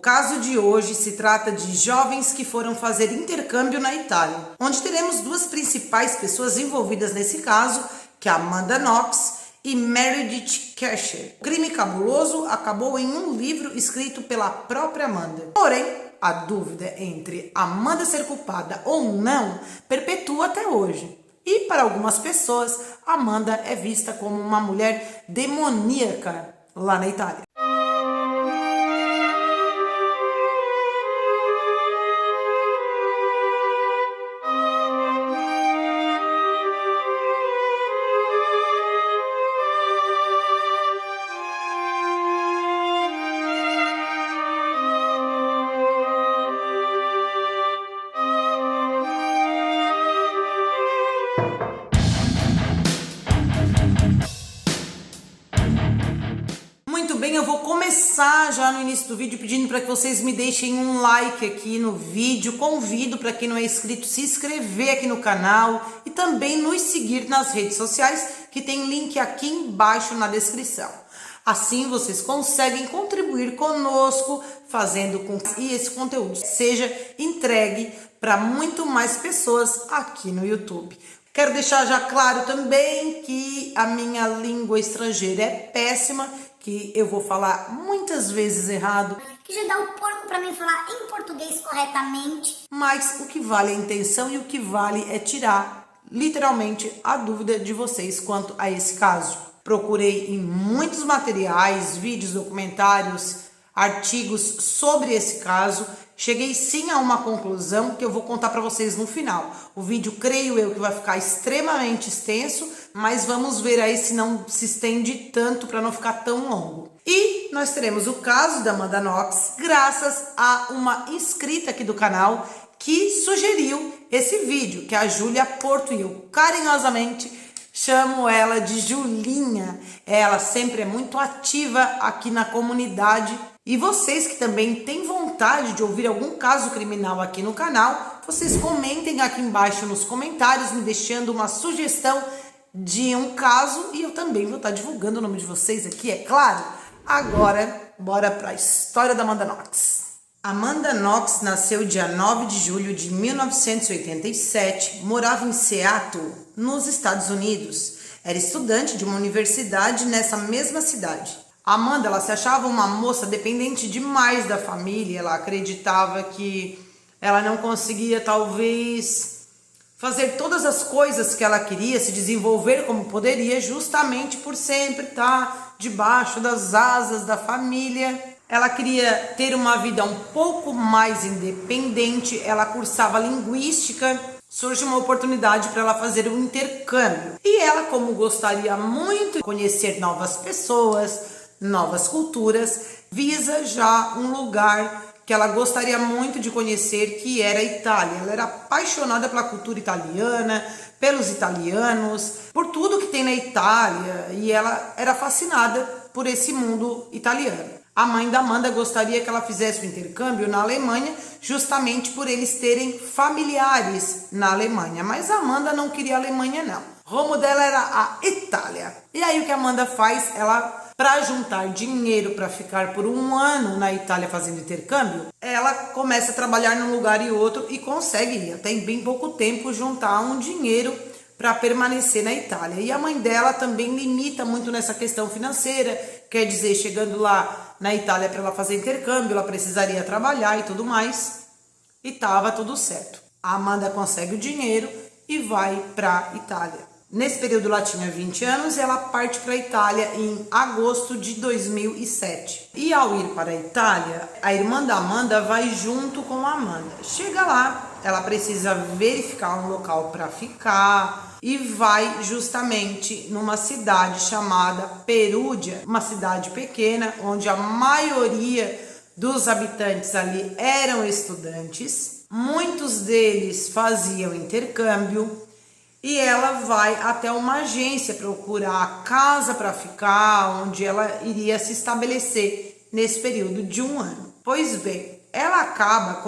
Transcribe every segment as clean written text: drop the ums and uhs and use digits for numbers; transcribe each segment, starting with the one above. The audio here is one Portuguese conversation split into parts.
caso de hoje se trata de jovens que foram fazer intercâmbio na Itália, onde teremos duas principais pessoas envolvidas nesse caso, que é Amanda Knox e Meredith Kercher. O crime cabuloso acabou em um livro escrito pela própria Amanda. Porém, a dúvida entre Amanda ser culpada ou não perpetua até hoje. E para algumas pessoas, Amanda é vista como uma mulher demoníaca lá na Itália. Muito bem, eu vou começar já no início do vídeo pedindo para que vocês me deixem um like aqui no vídeo. Convido para quem não é inscrito se inscrever aqui no canal e também nos seguir nas redes sociais, que tem link aqui embaixo na descrição. Assim vocês conseguem contribuir conosco, fazendo com que esse conteúdo seja entregue para muito mais pessoas aqui no YouTube. Quero deixar já claro também que a minha língua estrangeira é péssima, que eu vou falar muitas vezes errado. Que já dá um porco pra mim falar em português corretamente. Mas o que vale é a intenção e o que vale é tirar, literalmente, a dúvida de vocês quanto a esse caso. Procurei em muitos materiais, vídeos, documentários, artigos sobre esse caso. Cheguei sim a uma conclusão que eu vou contar para vocês no final. O vídeo, creio eu, que vai ficar extremamente extenso, mas vamos ver aí se não se estende tanto para não ficar tão longo. E nós teremos o caso da Amanda Knox, graças a uma inscrita aqui do canal que sugeriu esse vídeo, que é a Júlia Porto, e eu carinhosamente chamo ela de Julinha. Ela sempre é muito ativa aqui na comunidade. E vocês que também têm vontade de ouvir algum caso criminal aqui no canal, vocês comentem aqui embaixo nos comentários, me deixando uma sugestão de um caso, e eu também vou estar divulgando o nome de vocês aqui, é claro. Agora, bora para a história da Amanda Knox. Amanda Knox nasceu dia 9 de julho de 1987, morava em Seattle, nos Estados Unidos. Era estudante de uma universidade nessa mesma cidade. Amanda, ela se achava uma moça dependente demais da família. Ela acreditava que ela não conseguia, talvez, fazer todas as coisas que ela queria, se desenvolver como poderia, justamente por sempre estar debaixo das asas da família. Ela queria ter uma vida um pouco mais independente. Ela cursava linguística. Surge uma oportunidade para ela fazer um intercâmbio. E ela, como gostaria muito de conhecer novas pessoas, novas culturas, visa já um lugar que ela gostaria muito de conhecer, que era a Itália. Ela era apaixonada pela cultura italiana, pelos italianos, por tudo que tem na Itália, e ela era fascinada por esse mundo italiano. A mãe da Amanda gostaria que ela fizesse o intercâmbio na Alemanha, justamente por eles terem familiares na Alemanha. Mas a Amanda não queria a Alemanha, não. O rumo dela era a Itália. E aí o que a Amanda faz? Ela, para juntar dinheiro para ficar por um ano na Itália fazendo intercâmbio, ela começa a trabalhar num lugar e outro e consegue, até em bem pouco tempo, juntar um dinheiro para permanecer na Itália. E a mãe dela também limita muito nessa questão financeira, quer dizer, chegando lá na Itália para ela fazer intercâmbio, ela precisaria trabalhar e tudo mais, e tava tudo certo. A Amanda consegue o dinheiro e vai para a Itália. Nesse período ela tinha 20 anos e ela parte para a Itália em agosto de 2007. E ao ir para a Itália, a irmã da Amanda vai junto com a Amanda. Chega lá, ela precisa verificar um local para ficar e vai justamente numa cidade chamada Perugia, uma cidade pequena onde a maioria dos habitantes ali eram estudantes. Muitos deles faziam intercâmbio. E ela vai até uma agência procurar casa para ficar, onde ela iria se estabelecer nesse período de um ano. Pois bem, ela acaba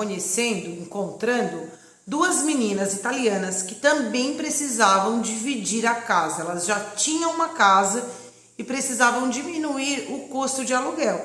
encontrando duas meninas italianas que também precisavam dividir a casa. Elas já tinham uma casa e precisavam diminuir o custo de aluguel.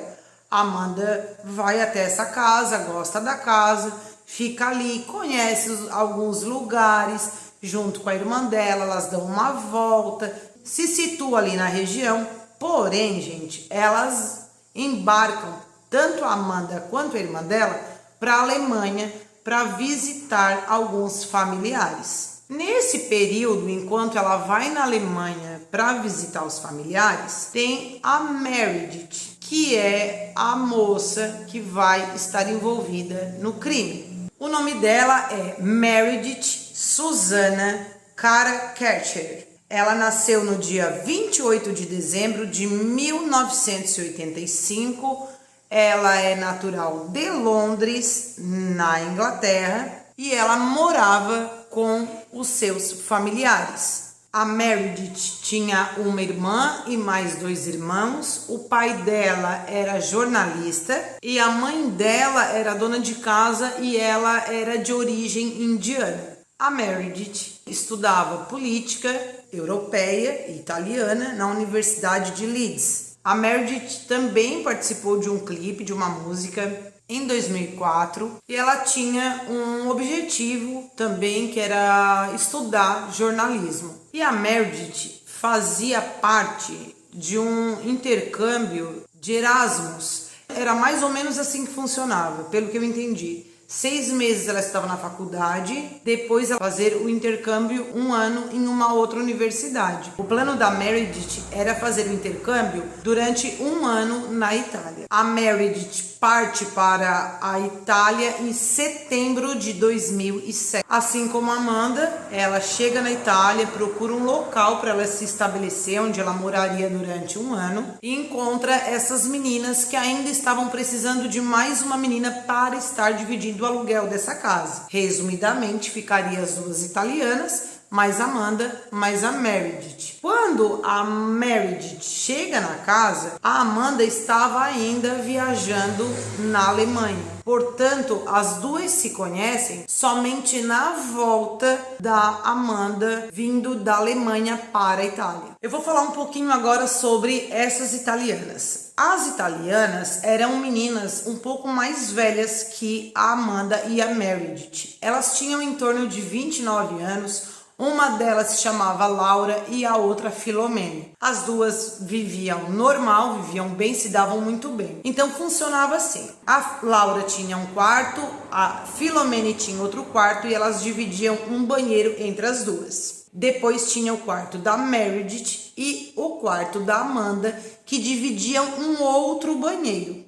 A Amanda vai até essa casa, gosta da casa, fica ali, conhece alguns lugares, junto com a irmã dela, elas dão uma volta, se situa ali na região. Porém, gente, elas embarcam, tanto a Amanda quanto a irmã dela, para a Alemanha para visitar alguns familiares. Nesse período, enquanto ela vai na Alemanha para visitar os familiares, tem a Meredith, que é a moça que vai estar envolvida no crime. O nome dela é Meredith Susannah Kara Kercher. Ela nasceu no dia 28 de dezembro de 1985. Ela é natural de Londres, na Inglaterra, e ela morava com os seus familiares. A Meredith tinha uma irmã e mais 2 irmãos. O pai dela era jornalista e a mãe dela era dona de casa e ela era de origem indiana. A Meredith estudava política europeia e italiana na Universidade de Leeds. A Meredith também participou de um clipe, de uma música, em 2004, e ela tinha um objetivo também, que era estudar jornalismo. E a Meredith fazia parte de um intercâmbio de Erasmus. Era mais ou menos assim que funcionava, pelo que eu entendi. 6 meses ela estava na faculdade, depois ela fazer o intercâmbio 1 ano em uma outra universidade. O plano da Meredith era fazer o intercâmbio durante 1 ano na Itália. A Meredith parte para a Itália em setembro de 2007. Assim como a Amanda, ela chega na Itália, procura um local para ela se estabelecer, onde ela moraria durante 1 ano, e encontra essas meninas que ainda estavam precisando de mais uma menina para estar dividindo o aluguel dessa casa. Resumidamente, ficaria as 2 italianas, mais Amanda, mais a Meredith. Quando a Meredith chega na casa, a Amanda estava ainda viajando na Alemanha. Portanto, as 2 se conhecem somente na volta da Amanda vindo da Alemanha para a Itália. Eu vou falar um pouquinho agora sobre essas italianas. As italianas eram meninas um pouco mais velhas que a Amanda e a Meredith. Elas tinham em torno de 29 anos. Uma delas se chamava Laura e a outra Filomene. As 2 viviam normal, viviam bem, se davam muito bem. Então funcionava assim. A Laura tinha um quarto, a Filomene tinha outro quarto e elas dividiam um banheiro entre as 2. Depois tinha o quarto da Meredith e o quarto da Amanda, que dividiam um outro banheiro.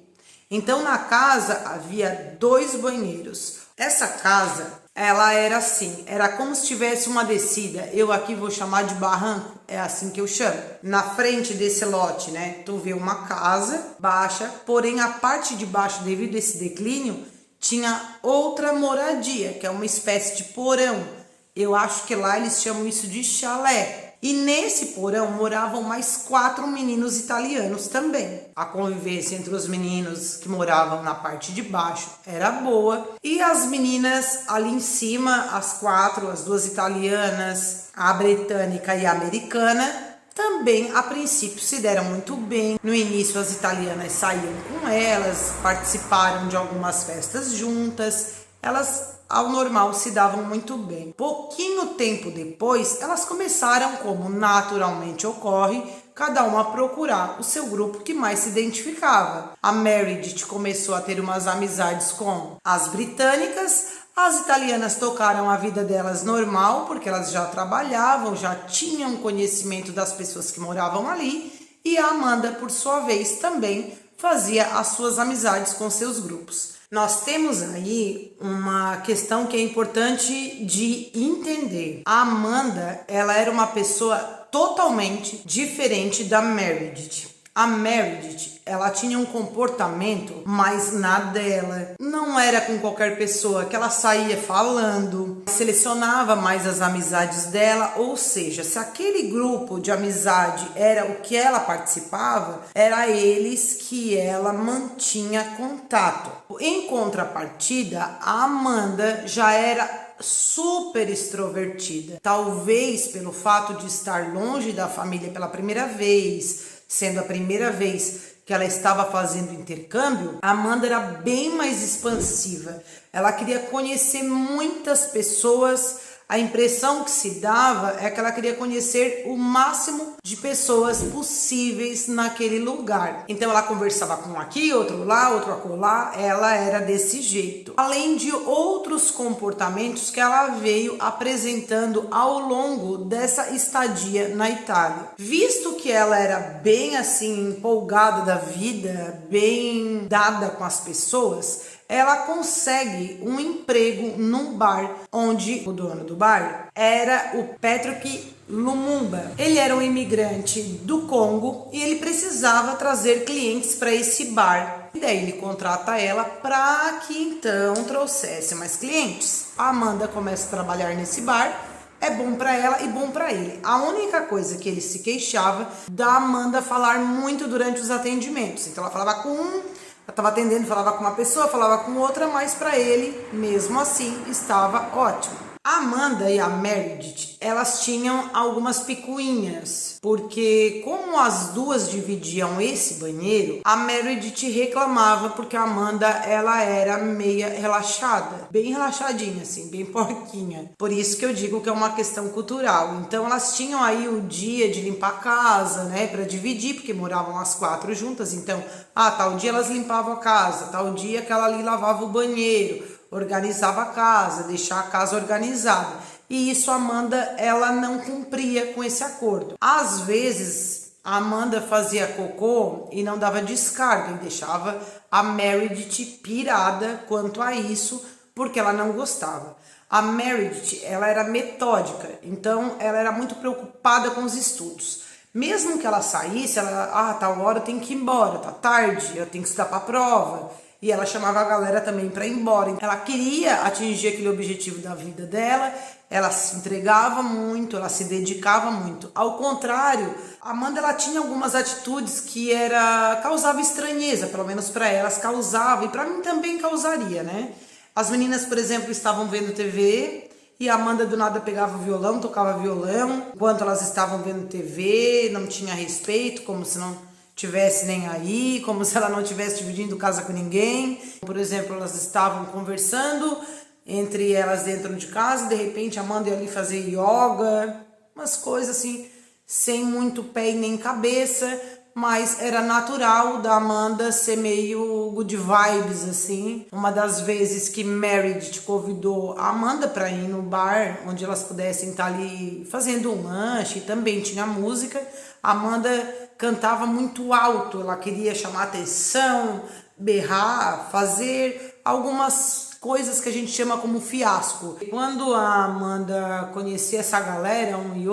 Então na casa havia 2 banheiros. Essa casa, ela era assim, era como se tivesse uma descida. Eu aqui vou chamar de barranco, é assim que eu chamo. Na frente desse lote, né, tu vê uma casa baixa, porém a parte de baixo, devido a esse declínio, tinha outra moradia, que é uma espécie de porão. Eu acho que lá eles chamam isso de chalé. E nesse porão moravam mais 4 meninos italianos também. A convivência entre os meninos que moravam na parte de baixo era boa. E as meninas ali em cima, as 4, as 2 italianas, a britânica e a americana, também a princípio se deram muito bem. No início as italianas saíam com elas, participaram de algumas festas juntas. Elas, ao normal, se davam muito bem. Pouquinho tempo depois, elas começaram, como naturalmente ocorre, cada uma a procurar o seu grupo que mais se identificava. A Meredith começou a ter umas amizades com as britânicas. As italianas tocaram a vida delas normal, porque elas já trabalhavam, já tinham conhecimento das pessoas que moravam ali. E a Amanda, por sua vez, também fazia as suas amizades com seus grupos. Nós temos aí uma questão que é importante de entender. A Amanda, ela era uma pessoa totalmente diferente da Meredith. A Meredith, ela tinha um comportamento mais na dela. Não era com qualquer pessoa que ela saía falando, selecionava mais as amizades dela, ou seja, se aquele grupo de amizade era o que ela participava, era eles que ela mantinha contato. Em contrapartida, a Amanda já era super extrovertida. Talvez pelo fato de estar longe da família pela primeira vez, sendo a primeira vez que ela estava fazendo intercâmbio, a Amanda era bem mais expansiva. Ela queria conhecer muitas pessoas. A impressão que se dava é que ela queria conhecer o máximo de pessoas possíveis naquele lugar. Então ela conversava com um aqui, outro lá, outro acolá. Ela era desse jeito. Além de outros comportamentos que ela veio apresentando ao longo dessa estadia na Itália. Visto que ela era bem assim empolgada da vida, bem dada com as pessoas, ela consegue um emprego num bar, onde o dono do bar era o Patrick Lumumba. Ele era um imigrante do Congo e ele precisava trazer clientes para esse bar. E daí ele contrata ela para que então trouxesse mais clientes. A Amanda começa a trabalhar nesse bar. É bom para ela e bom para ele. A única coisa que ele se queixava da Amanda falar muito durante os atendimentos. Então ela falava com um, ela estava atendendo, falava com uma pessoa, falava com outra, mas para ele, mesmo assim, estava ótimo. A Amanda e a Meredith, elas tinham algumas picuinhas, porque como as duas dividiam esse banheiro, a Meredith reclamava porque a Amanda, ela era meia relaxada, bem relaxadinha assim, bem porquinha. Por isso que eu digo que é uma questão cultural. Então elas tinham aí o dia de limpar a casa, né, para dividir, porque moravam as 4 juntas. Então, tal dia elas limpavam a casa, tal dia aquela ali lavava o banheiro, organizava a casa, deixar a casa organizada. E isso a Amanda, ela não cumpria com esse acordo. Às vezes, a Amanda fazia cocô e não dava descarga e deixava a Meredith pirada quanto a isso, porque ela não gostava. A Meredith, ela era metódica, então ela era muito preocupada com os estudos. Mesmo que ela saísse, ela, tal hora eu tenho que ir embora, tá tarde, eu tenho que estudar para a prova. E ela chamava a galera também para ir embora. Ela queria atingir aquele objetivo da vida dela, ela se entregava muito, ela se dedicava muito. Ao contrário, a Amanda, ela tinha algumas atitudes que causava estranheza, pelo menos para elas causava, e para mim também causaria, né? As meninas, por exemplo, estavam vendo TV e a Amanda do nada pegava o violão, tocava violão, enquanto elas estavam vendo TV, não tinha respeito, como se não tivesse nem aí, como se ela não tivesse dividindo casa com ninguém. Por exemplo, elas estavam conversando entre elas dentro de casa, de repente a Amanda ia ali fazer yoga, umas coisas assim, sem muito pé e nem cabeça, mas era natural da Amanda ser meio good vibes, assim. Uma das vezes que Meredith convidou a Amanda para ir no bar, onde elas pudessem estar ali fazendo um lanche, também tinha música, a Amanda cantava muito alto, ela queria chamar atenção, berrar, fazer algumas coisas que a gente chama como fiasco. Quando a Amanda conhecia essa galera, um e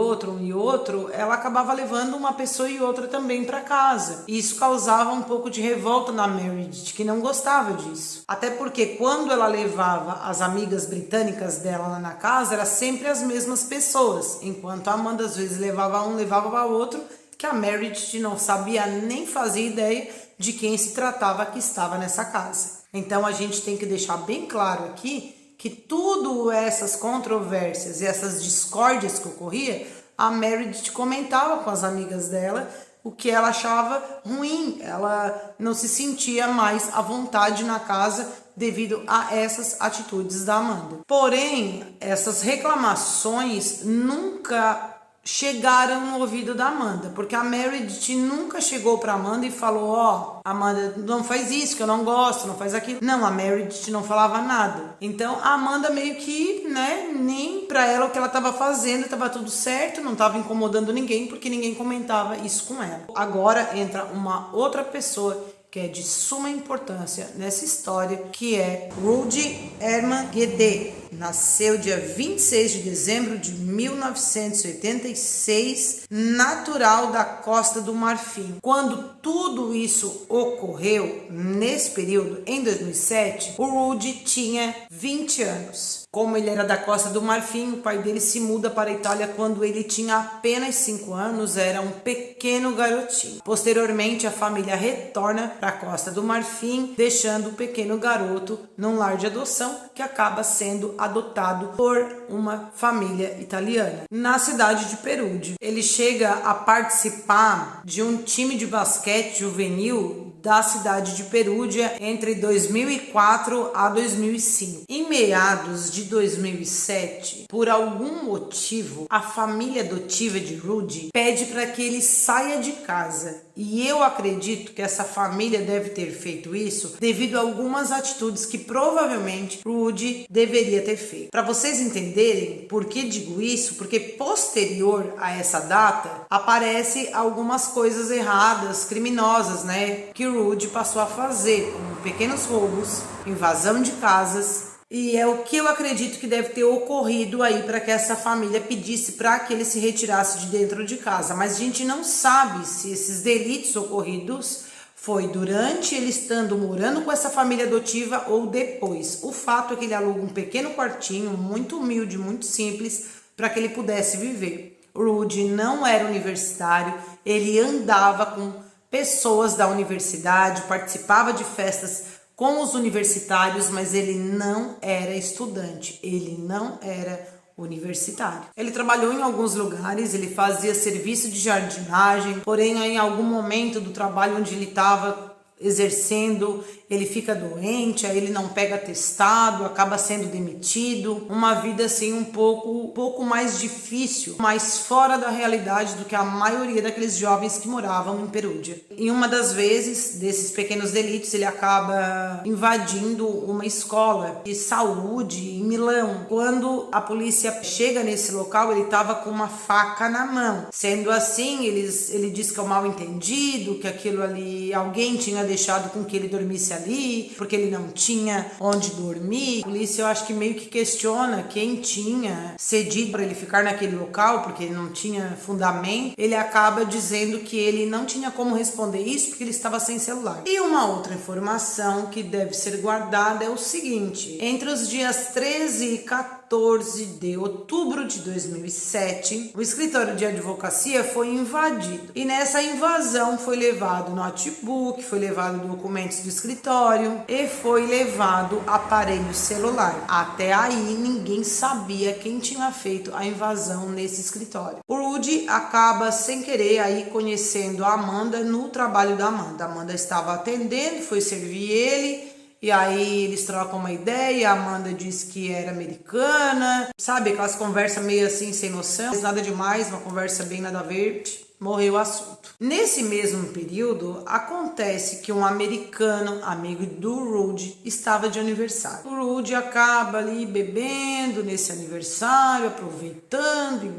outro, ela acabava levando uma pessoa e outra também para casa. E isso causava um pouco de revolta na Meredith, que não gostava disso. Até porque quando ela levava as amigas britânicas dela lá na casa, eram sempre as mesmas pessoas. Enquanto a Amanda às vezes levava um, levava outro, que a Meredith não sabia nem fazer ideia de quem se tratava que estava nessa casa. Então a gente tem que deixar bem claro aqui que tudo essas controvérsias e essas discórdias que ocorria, a Meredith comentava com as amigas dela o que ela achava ruim. Ela não se sentia mais à vontade na casa devido a essas atitudes da Amanda. Porém, essas reclamações nunca chegaram no ouvido da Amanda, porque a Meredith nunca chegou pra Amanda e falou, Amanda, não faz isso, que eu não gosto, não faz aquilo. Não, a Meredith não falava nada. Então a Amanda meio que, nem pra ela o que ela tava fazendo tava tudo certo, não tava incomodando ninguém, porque ninguém comentava isso com ela. Agora entra uma outra pessoa que é de suma importância nessa história, que é Rudy Herman Guede. Nasceu dia 26 de dezembro de 1986, natural da Costa do Marfim. Quando tudo isso ocorreu, nesse período, em 2007, o Rudy tinha 20 anos. Como ele era da Costa do Marfim, o pai dele se muda para a Itália quando ele tinha apenas 5 anos, era um pequeno garotinho. Posteriormente, a família retorna para a Costa do Marfim, deixando o pequeno garoto num lar de adoção, que acaba sendo adotado por uma família italiana na cidade de Perugia. Ele chega a participar de um time de basquete juvenil da cidade de Perugia entre 2004 a 2005. Em meados de 2007, por algum motivo, a família adotiva de Rudy pede para que ele saia de casa. E eu acredito que essa família deve ter feito isso devido a algumas atitudes que provavelmente Rudy deveria ter feito. Para vocês entenderem por que digo isso, porque posterior a essa data aparece algumas coisas erradas, criminosas, né, que Rudy passou a fazer, como pequenos roubos, invasão de casas. E é o que eu acredito que deve ter ocorrido aí para que essa família pedisse para que ele se retirasse de dentro de casa. Mas a gente não sabe se esses delitos ocorridos foi durante ele estando morando com essa família adotiva ou depois. O fato é que ele aluga um pequeno quartinho, muito humilde, muito simples, para que ele pudesse viver. Rudy não era universitário, ele andava com pessoas da universidade, participava de festas com os universitários, mas ele não era estudante, ele não era universitário. Ele trabalhou em alguns lugares, ele fazia serviço de jardinagem, porém em algum momento do trabalho onde ele estava exercendo, ele fica doente, aí ele não pega atestado, acaba sendo demitido. Uma vida assim um pouco mais difícil, mais fora da realidade do que a maioria daqueles jovens que moravam em Perugia. Em uma das vezes, desses pequenos delitos, ele acaba invadindo uma escola de saúde em Milão. Quando a polícia chega nesse local, ele estava com uma faca na mão. Sendo assim, ele diz que é um mal entendido, que aquilo ali, alguém tinha deixado com que ele dormisse ali, porque ele não tinha onde dormir. A polícia, eu acho que meio que questiona quem tinha cedido para ele ficar naquele local, porque ele não tinha fundamento. Ele acaba dizendo que ele não tinha como responder isso, porque ele estava sem celular. E uma outra informação que deve ser guardada é o seguinte: entre os dias 13 e 14 de outubro de 2007, o escritório de advocacia foi invadido. E nessa invasão foi levado notebook, foi levado documentos do escritório e foi levado aparelho celular. Até aí ninguém sabia quem tinha feito a invasão nesse escritório. O Rudy acaba sem querer aí conhecendo a Amanda no trabalho da Amanda. A Amanda estava atendendo, foi servir ele. E aí eles trocam uma ideia, a Amanda diz que era americana, sabe, aquelas conversas meio assim, sem noção, nada demais, uma conversa bem nada a ver, morreu o assunto. Nesse mesmo período, acontece que um americano, amigo do Rudy, estava de aniversário. O Rudy acaba ali bebendo nesse aniversário, aproveitando e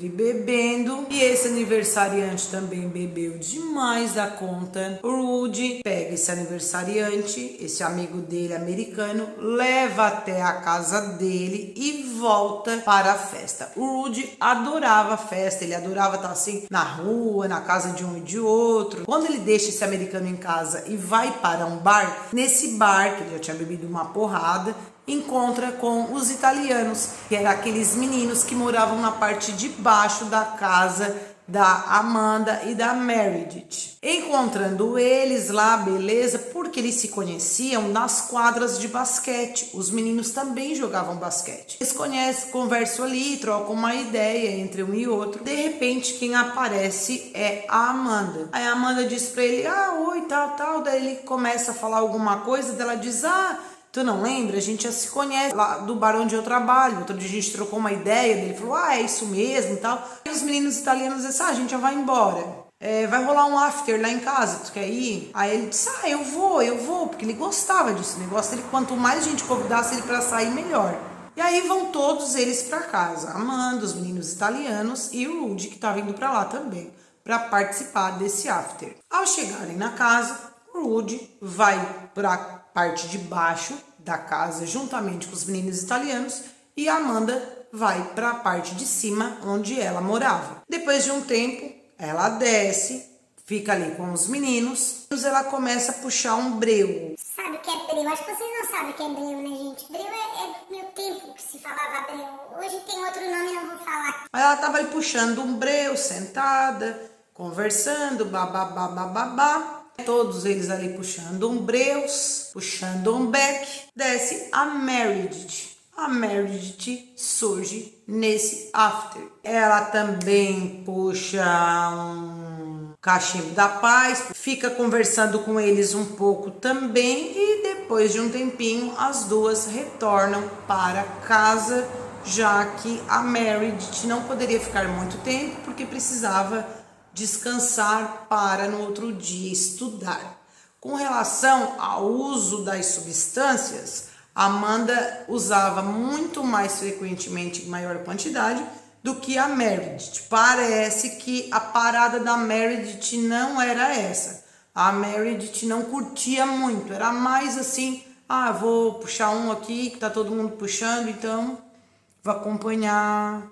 bebendo. E esse aniversariante também bebeu demais da conta. O Rudy pega esse aniversariante, esse amigo dele americano, leva até a casa dele e volta para a festa. O Rudy adorava a festa, ele adorava estar assim na rua, na casa de um e de outro. Quando ele deixa esse americano em casa e vai para um bar, nesse bar, que ele já tinha bebido uma porrada, encontra com os italianos, que eram aqueles meninos que moravam na parte de baixo da casa da Amanda e da Meredith. Encontrando eles lá, beleza, porque eles se conheciam nas quadras de basquete. Os meninos também jogavam basquete. Eles conversam ali, trocam uma ideia entre um e outro. De repente, quem aparece é a Amanda. Aí a Amanda diz pra ele, oi, tal. Daí ele começa a falar alguma coisa, daí ela diz, tu não lembra? A gente já se conhece lá do bar onde eu trabalho. Outro dia a gente trocou uma ideia, ele falou, é isso mesmo e tal. E os meninos italianos disseram, a gente já vai embora. Vai rolar um after lá em casa, tu quer ir? Aí ele disse, eu vou, porque ele gostava disso. O negócio dele, quanto mais gente convidasse ele pra sair, melhor. E aí vão todos eles pra casa. Amanda, os meninos italianos e o Rudy, que tá vindo pra lá também, pra participar desse after. Ao chegarem na casa, o Rudy vai pra parte de baixo da casa juntamente com os meninos italianos e a Amanda vai para a parte de cima onde ela morava. Depois de um tempo, ela desce, fica ali com os meninos, e ela começa a puxar um breu. Sabe o que é breu? Acho que vocês não sabem o que é breu, né, gente? Breu é do meu tempo que se falava breu. Hoje tem outro nome, não vou falar. Aí ela tava ali puxando um breu, sentada, conversando, babá. Todos eles ali puxando um breus, puxando um beck. Desce a Meredith. a Meredith surge nesse after. Ela também puxa um cachimbo da paz, fica conversando com eles um pouco também e depois de um tempinho as duas retornam para casa, já que a Meredith não poderia ficar muito tempo porque precisava descansar para no outro dia estudar. Com relação ao uso das substâncias, Amanda usava muito mais frequentemente, em maior quantidade, do que a Meredith. Parece que a parada da Meredith não era essa. A Meredith não curtia muito, era mais assim, vou puxar um aqui que tá todo mundo puxando, então vou acompanhar,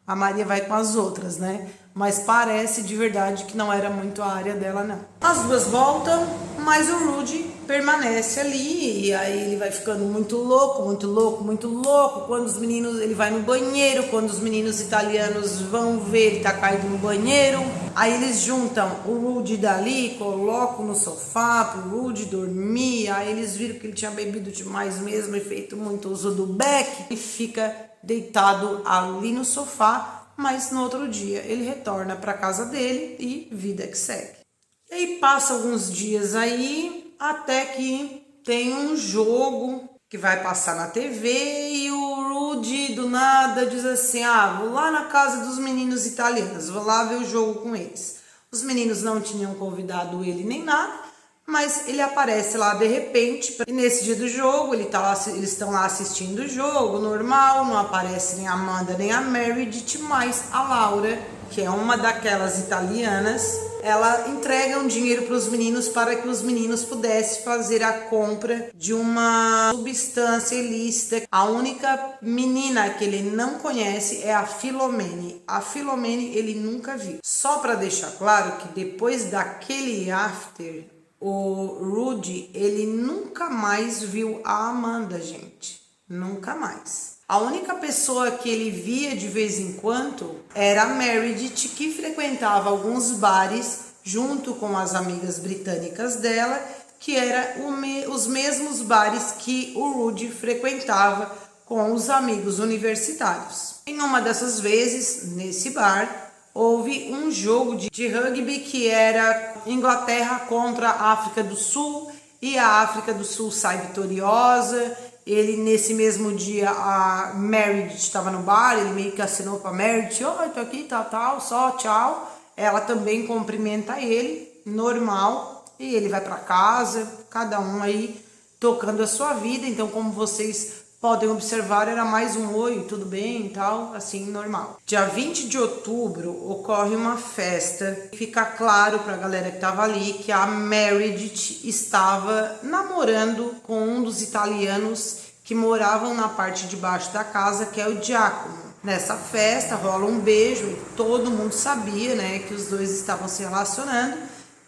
a Maria vai com as outras, né? Mas parece de verdade que não era muito a área dela, não. As duas voltam, mas o Rudy permanece ali, e aí ele vai ficando muito louco, muito louco, muito louco. Quando os meninos, ele vai no banheiro, quando os meninos italianos vão ver, ele tá caído no banheiro. Aí eles juntam o Rudy dali, colocam no sofá pro Rudy dormir. Aí eles viram que ele tinha bebido demais mesmo e feito muito uso do beck. E fica deitado ali no sofá, mas no outro dia ele retorna para casa dele e vida que segue. E aí passa alguns dias aí, até que tem um jogo que vai passar na TV e o Rudy do nada diz assim, vou lá na casa dos meninos italianos, vou lá ver o jogo com eles. Os meninos não tinham convidado ele nem nada, mas ele aparece lá de repente, e nesse dia do jogo, eles estão lá assistindo o jogo, normal, não aparece nem a Amanda nem a Meredith, mas a Laura, que é uma daquelas italianas, ela entrega um dinheiro para os meninos para que os meninos pudessem fazer a compra de uma substância ilícita. A única menina que ele não conhece é a Philomene. A Philomene ele nunca viu. Só para deixar claro que depois daquele after, o Rudy, ele nunca mais viu a Amanda, gente. Nunca mais. A única pessoa que ele via de vez em quando era a Meredith, que frequentava alguns bares junto com as amigas britânicas dela, que eram os mesmos bares que o Rudy frequentava com os amigos universitários. Em uma dessas vezes, nesse bar, houve um jogo de rugby que era Inglaterra contra a África do Sul e a África do Sul sai vitoriosa. Ele, nesse mesmo dia, a Meredith estava no bar, ele meio que assinou para a Meredith, tô aqui, tal, só, tchau. Ela também cumprimenta ele, normal, e ele vai para casa, cada um aí tocando a sua vida. Então, como vocês podem observar, era mais um oi, tudo bem e tal, assim, normal. Dia 20 de outubro ocorre uma festa. Fica claro pra galera que tava ali que a Meredith estava namorando com um dos italianos que moravam na parte de baixo da casa, que é o Giacomo. Nessa festa rola um beijo e todo mundo sabia, né, que os dois estavam se relacionando.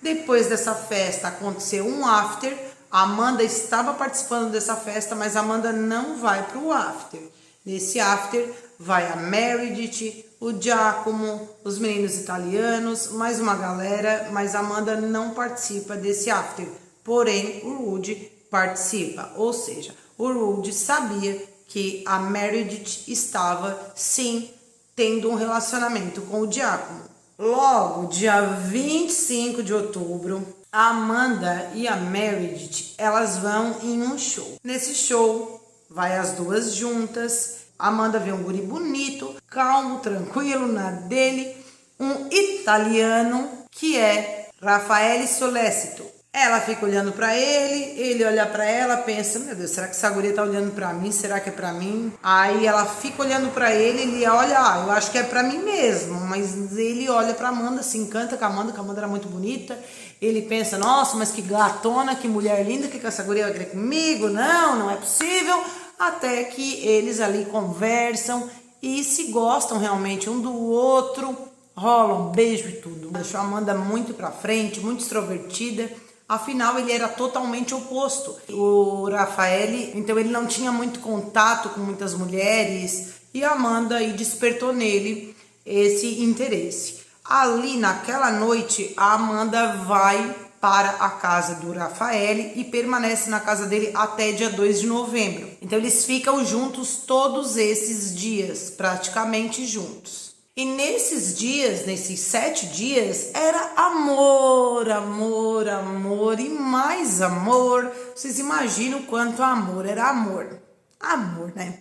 Depois dessa festa aconteceu um after. A Amanda estava participando dessa festa, mas a Amanda não vai para o after. Nesse after vai a Meredith, o Giacomo, os meninos italianos, mais uma galera, mas a Amanda não participa desse after. Porém, o Rudy participa, ou seja, o Rudy sabia que a Meredith estava, sim, tendo um relacionamento com o Giacomo. Logo, dia 25 de outubro, a Amanda e a Meredith, elas vão em um show. Nesse show, vai as duas juntas. A Amanda vê um guri bonito, calmo, tranquilo, na dele. Um italiano, que é Raffaele Sollecito. Ela fica olhando pra ele olha pra ela, pensa, meu Deus, será que essa guria tá olhando pra mim? Será que é pra mim? Aí ela fica olhando pra ele olha, eu acho que é pra mim mesmo. Mas ele olha pra Amanda, se encanta com a Amanda era muito bonita. Ele pensa, nossa, mas que gatona, que mulher linda, que essa guria vai querer comigo? Não é possível. Até que eles ali conversam e se gostam realmente um do outro. Rola um beijo e tudo. Deixou a Amanda muito pra frente, muito extrovertida. Afinal, ele era totalmente oposto. O Raffaele, então ele não tinha muito contato com muitas mulheres. E a Amanda aí despertou nele esse interesse. Ali naquela noite, a Amanda vai para a casa do Rafael e permanece na casa dele até dia 2 de novembro. Então eles ficam juntos todos esses dias, praticamente juntos. E nesses dias, nesses 7 dias, era amor, amor, amor e mais amor. Vocês imaginam quanto amor era amor. Amor, né?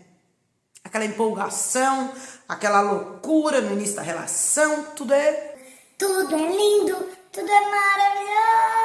Aquela empolgação, aquela loucura no início da relação, tudo é lindo, tudo é maravilhoso.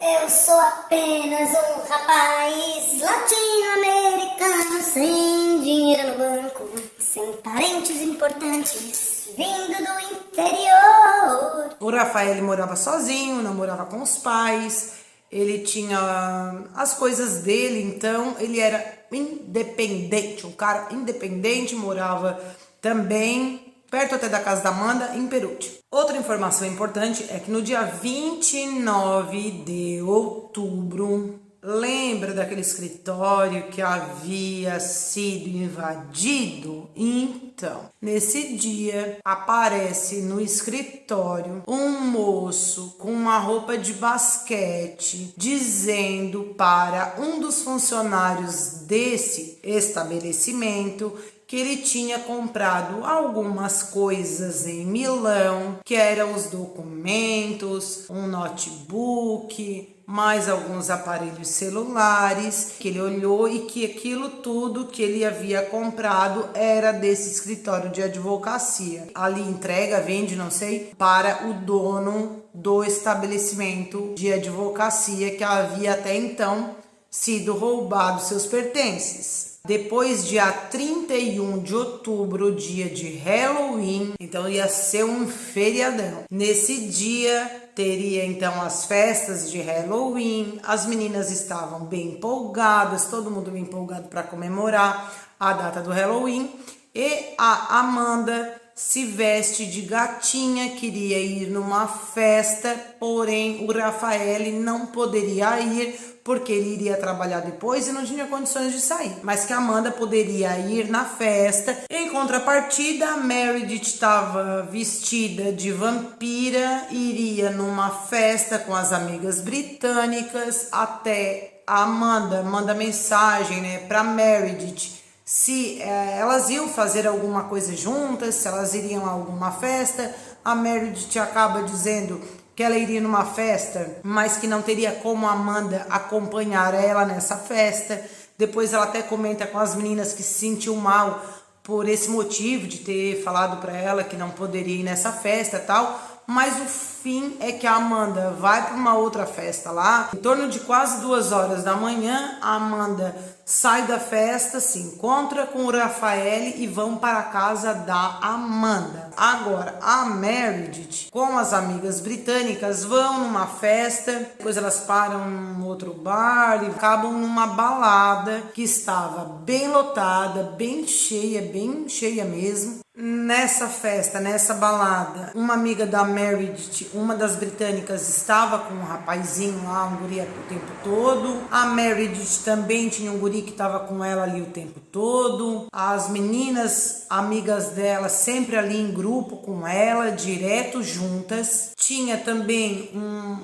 Eu sou apenas um rapaz latino-americano sem dinheiro no banco, sem parentes importantes, vindo do interior. O Rafael morava sozinho, não morava com os pais, ele tinha as coisas dele, então ele era independente, um cara independente, morava também perto até da casa da Amanda, em Peruche. Outra informação importante é que no dia 29 de outubro, lembra daquele escritório que havia sido invadido? Então, nesse dia, aparece no escritório um moço com uma roupa de basquete, dizendo para um dos funcionários desse estabelecimento que ele tinha comprado algumas coisas em Milão, que eram os documentos, um notebook, mais alguns aparelhos celulares, que ele olhou e que aquilo tudo que ele havia comprado era desse escritório de advocacia. Ali entrega, vende, não sei, para o dono do estabelecimento de advocacia que havia até então sido roubado seus pertences. Depois, dia 31 de outubro, dia de Halloween, então ia ser um feriadão. Nesse dia teria então as festas de Halloween, as meninas estavam bem empolgadas, todo mundo bem empolgado para comemorar a data do Halloween, e a Amanda se veste de gatinha, queria ir numa festa, porém o Rafael não poderia ir porque ele iria trabalhar depois e não tinha condições de sair, mas que a Amanda poderia ir na festa. Em contrapartida, a Meredith estava vestida de vampira, iria numa festa com as amigas britânicas, até a Amanda manda mensagem, né, para Meredith se elas iam fazer alguma coisa juntas, se elas iriam a alguma festa. A Meredith acaba dizendo que ela iria numa festa, mas que não teria como a Amanda acompanhar ela nessa festa. Depois ela até comenta com as meninas que se sentiu mal por esse motivo de ter falado para ela que não poderia ir nessa festa e tal. Mas o fim é que a Amanda vai para uma outra festa lá. Em torno de quase 2 horas da manhã, a Amanda sai da festa, se encontra com o Rafael e vão para a casa da Amanda. Agora, a Meredith, com as amigas britânicas, vão numa festa, depois elas param num outro bar e acabam numa balada que estava bem lotada, bem cheia mesmo. Nessa festa, nessa balada, uma amiga da Meredith, uma das britânicas, estava com um rapazinho lá, um guri o tempo todo. A Meredith também tinha um guri que estava com ela ali o tempo todo. As meninas, amigas dela, sempre ali em grupo com ela, direto juntas. Tinha também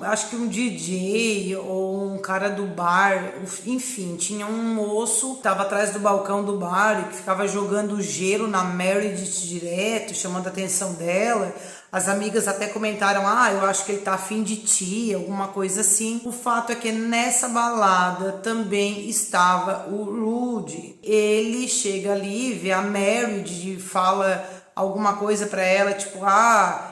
acho que um DJ ou um cara do bar, enfim, tinha um moço que estava atrás do balcão do bar e que ficava jogando gelo na Meredith direto, chamando a atenção dela. As amigas até comentaram, eu acho que ele tá afim de ti, alguma coisa assim. O fato é que nessa balada também estava o Rudy. Ele chega ali, vê a Meredith e fala alguma coisa pra ela, tipo,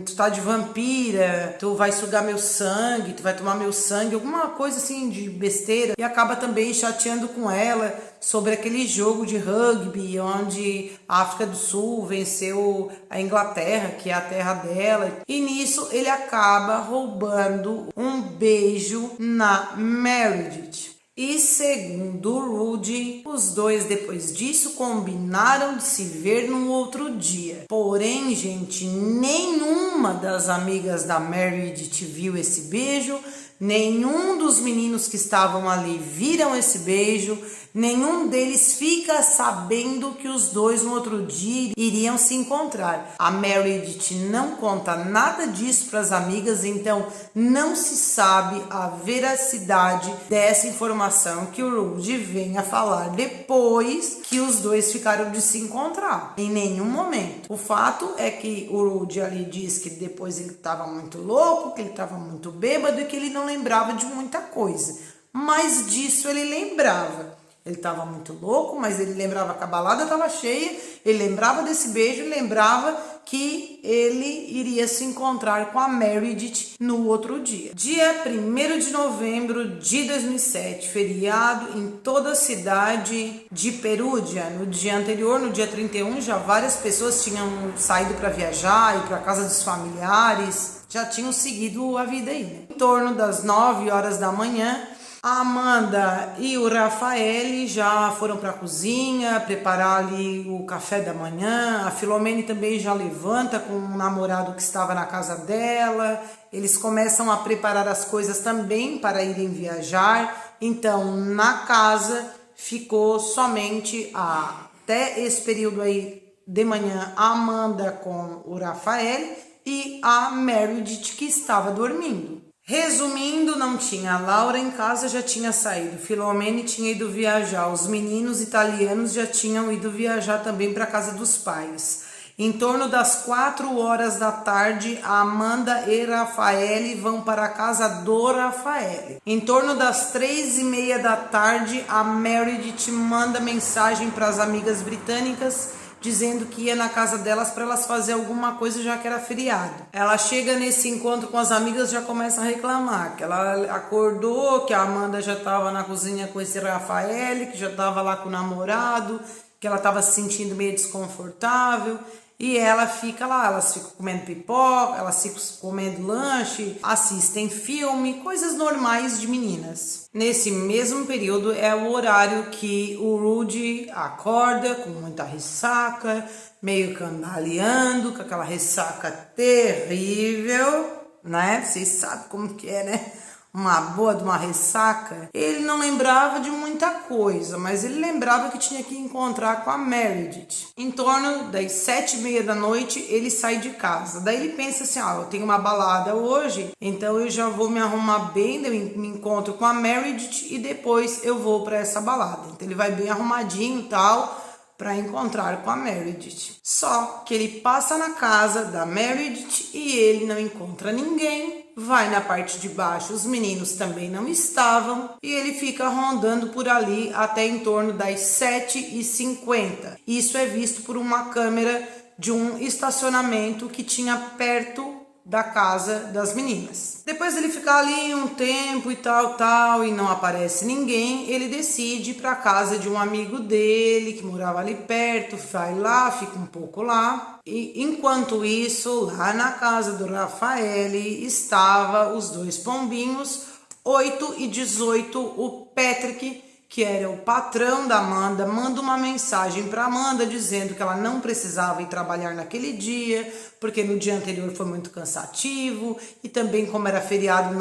tu tá de vampira, tu vai sugar meu sangue, tu vai tomar meu sangue, alguma coisa assim de besteira, e acaba também chateando com ela sobre aquele jogo de rugby onde a África do Sul venceu a Inglaterra, que é a terra dela, e nisso ele acaba roubando um beijo na Meredith. E segundo o Rudy, os dois depois disso combinaram de se ver no outro dia. Porém, gente, nenhuma das amigas da Meredith viu esse beijo, nenhum dos meninos que estavam ali viram esse beijo, Nenhum deles fica sabendo que os dois no outro dia iriam se encontrar. A Meredith não conta nada disso para as amigas, então não se sabe a veracidade dessa informação que o Rudy vem a falar depois que os dois ficaram de se encontrar. Em nenhum momento. O fato é que o Rudy ali diz que depois ele estava muito louco, que ele estava muito bêbado e que ele não lembrava de muita coisa. Mas disso ele lembrava. Ele estava muito louco, mas ele lembrava que a balada estava cheia, ele lembrava desse beijo, ele lembrava que ele iria se encontrar com a Meredith no outro dia. Dia 1º de novembro de 2007, feriado em toda a cidade de Perugia. No dia anterior, no dia 31, já várias pessoas tinham saído para viajar, ir para casa dos familiares, já tinham seguido a vida aí, né? Em torno das 9 horas da manhã, a Amanda e o Rafael já foram para a cozinha preparar ali o café da manhã. A Filomene também já levanta com um namorado que estava na casa dela. Eles começam a preparar as coisas também para irem viajar. Então, na casa ficou somente até esse período aí de manhã a Amanda com o Rafael e a Meredith, que estava dormindo. Resumindo, não tinha. A Laura em casa, já tinha saído. Filomene tinha ido viajar. Os meninos italianos já tinham ido viajar também para casa dos pais. Em torno das 4 horas da tarde, a Amanda e Rafael vão para a casa do Rafael. Em torno das 3:30 da tarde, a Meredith manda mensagem para as amigas britânicas dizendo que ia na casa delas para elas fazer alguma coisa, já que era feriado. Ela chega nesse encontro com as amigas, já começa a reclamar que ela acordou, que a Amanda já estava na cozinha com esse Rafael, que já estava lá com o namorado, que ela estava se sentindo meio desconfortável. E ela fica lá, elas ficam comendo pipoca, elas ficam comendo lanche, assistem filme, coisas normais de meninas. Nesse mesmo período é o horário que o Rudy acorda com muita ressaca, meio cambaleando, com aquela ressaca terrível, né? Vocês sabem como que é, né? Uma boa de uma ressaca. Ele não lembrava de muita coisa, mas ele lembrava que tinha que encontrar com a Meredith. Em torno das 7:30 da noite, ele sai de casa. Daí ele pensa assim, eu tenho uma balada hoje, então eu já vou me arrumar bem, eu me encontro com a Meredith e depois eu vou para essa balada. Então ele vai bem arrumadinho e tal, para encontrar com a Meredith. Só que ele passa na casa da Meredith e ele não encontra ninguém. Vai na parte de baixo, os meninos também não estavam e ele fica rondando por ali até em torno das 7:50. Isso é visto por uma câmera de um estacionamento que tinha perto da casa das meninas. Depois ele ficar ali um tempo e tal, e não aparece ninguém, ele decide ir para a casa de um amigo dele que morava ali perto, vai lá, fica um pouco lá. E enquanto isso, lá na casa do Rafael estava os dois pombinhos, 8:18, o Patrick, que era o patrão da Amanda, manda uma mensagem para Amanda dizendo que ela não precisava ir trabalhar naquele dia, porque no dia anterior foi muito cansativo e também como era feriado,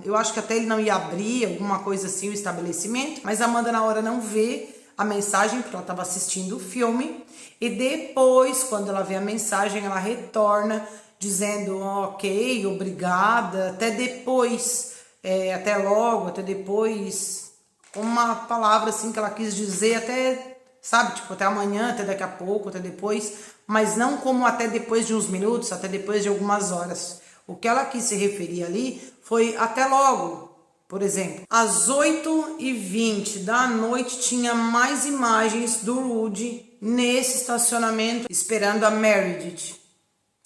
eu acho que até ele não ia abrir, alguma coisa assim, o estabelecimento, mas a Amanda na hora não vê a mensagem, porque ela estava assistindo o filme, e depois, quando ela vê a mensagem, ela retorna dizendo, ok, obrigada, até depois, até logo, até depois, uma palavra assim que ela quis dizer até, sabe, tipo, até amanhã, até daqui a pouco, até depois, mas não como até depois de uns minutos, até depois de algumas horas. O que ela quis se referir ali foi até logo. Por exemplo, às 8:20 da noite tinha mais imagens do Rudy nesse estacionamento esperando a Meredith,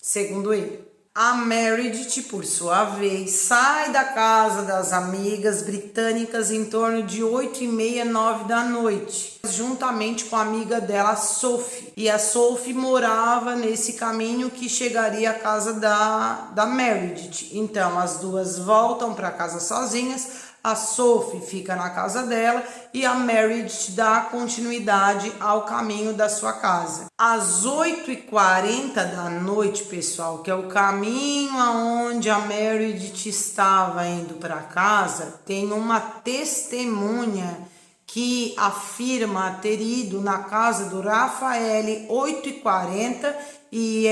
segundo ele. A Meredith, por sua vez, sai da casa das amigas britânicas em torno de 8:30, 9 da noite, juntamente com a amiga dela, Sophie. E a Sophie morava nesse caminho que chegaria à casa da Meredith. Então, as duas voltam para casa sozinhas. A Sophie fica na casa dela e a Meredith dá continuidade ao caminho da sua casa. Às 8:40 da noite, pessoal, que é o caminho aonde a Meredith estava indo para casa, tem uma testemunha que afirma ter ido na casa do Rafael 8h40 e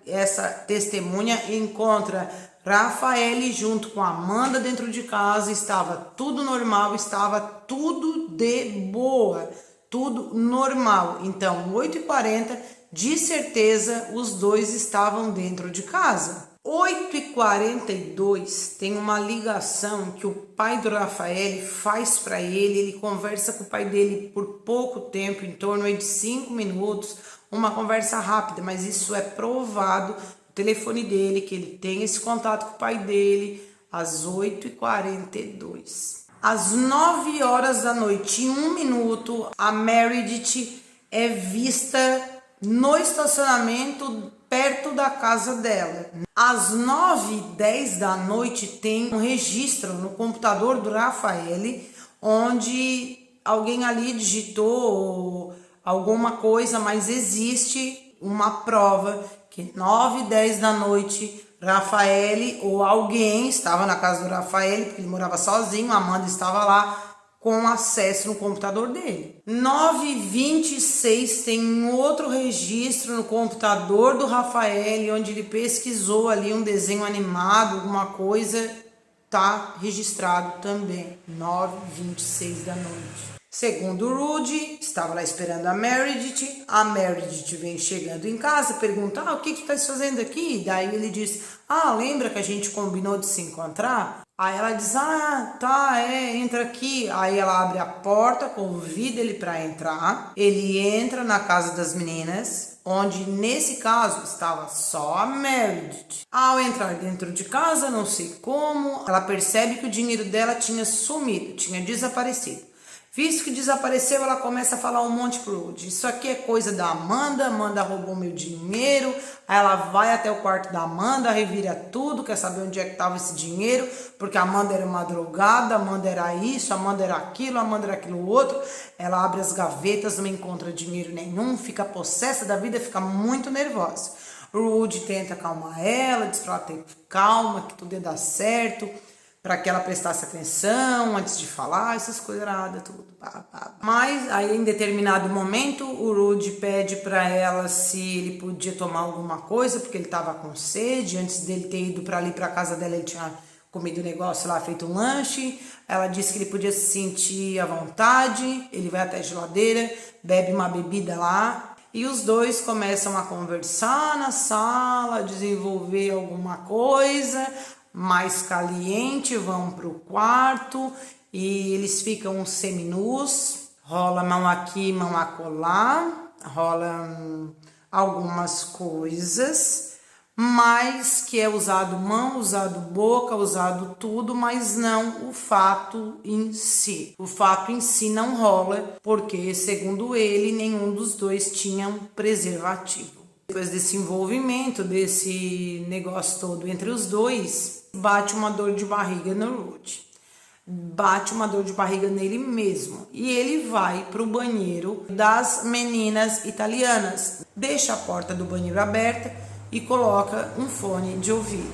essa testemunha encontra Rafael junto com Amanda dentro de casa, estava tudo normal, estava tudo de boa, tudo normal. Então, 8h40, de certeza, os dois estavam dentro de casa. 8h42 tem uma ligação que o pai do Rafael faz para ele conversa com o pai dele por pouco tempo, em torno de 5 minutos, uma conversa rápida, mas isso é provado no telefone dele, que ele tem esse contato com o pai dele, às 8h42. Às 9h da noite, em 1 minuto, a Meredith é vista no estacionamento perto da casa dela. Às 9h10 da noite tem um registro no computador do Rafael, onde alguém ali digitou alguma coisa, mas existe uma prova que 9h10 da noite Rafael ou alguém estava na casa do Rafael, porque ele morava sozinho, a Amanda estava lá com acesso no computador dele. 9h26 tem um outro registro no computador do Rafael, onde ele pesquisou ali um desenho animado, alguma coisa, tá registrado também, 9h26 da noite. Segundo o Rudy, estava lá esperando a Meredith vem chegando em casa, pergunta, o que tu tá fazendo aqui? Daí ele diz, lembra que a gente combinou de se encontrar? Aí ela diz, entra aqui. Aí ela abre a porta, convida ele para entrar. Ele entra na casa das meninas, onde nesse caso estava só a Meredith. Ao entrar dentro de casa, não sei como, ela percebe que o dinheiro dela tinha sumido, tinha desaparecido. Visto que desapareceu, ela começa a falar um monte pro Rudy. Isso aqui é coisa da Amanda, Amanda roubou meu dinheiro. Aí ela vai até o quarto da Amanda, revira tudo, quer saber onde é que estava esse dinheiro, porque a Amanda era uma drogada, a Amanda era isso, a Amanda era aquilo, a Amanda era aquilo outro. Ela abre as gavetas, não encontra dinheiro nenhum, fica possessa da vida, fica muito nervosa. O Rudy tenta acalmar ela, diz pra ela ter calma, que tudo ia dar certo, para que ela prestasse atenção antes de falar, essas coisas erradas, tudo. Mas aí em determinado momento o Rudy pede para ela se ele podia tomar alguma coisa, porque ele estava com sede. Antes dele ter ido para ali para casa dela, ele tinha comido um negócio lá, feito um lanche. Ela disse que ele podia se sentir à vontade, ele vai até a geladeira, bebe uma bebida lá. E os dois começam a conversar na sala, desenvolver alguma coisa mais caliente, vão pro quarto e eles ficam seminus, rola mão aqui, mão acolá, rola algumas coisas, mas que é usado mão, usado boca, usado tudo, mas não o fato em si. O fato em si não rola, porque, segundo ele, nenhum dos dois tinha um preservativo. Depois desse envolvimento, desse negócio todo entre os dois, bate uma dor de barriga no Rudy. Bate uma dor de barriga nele mesmo. E ele vai pro banheiro das meninas italianas. Deixa a porta do banheiro aberta e coloca um fone de ouvido.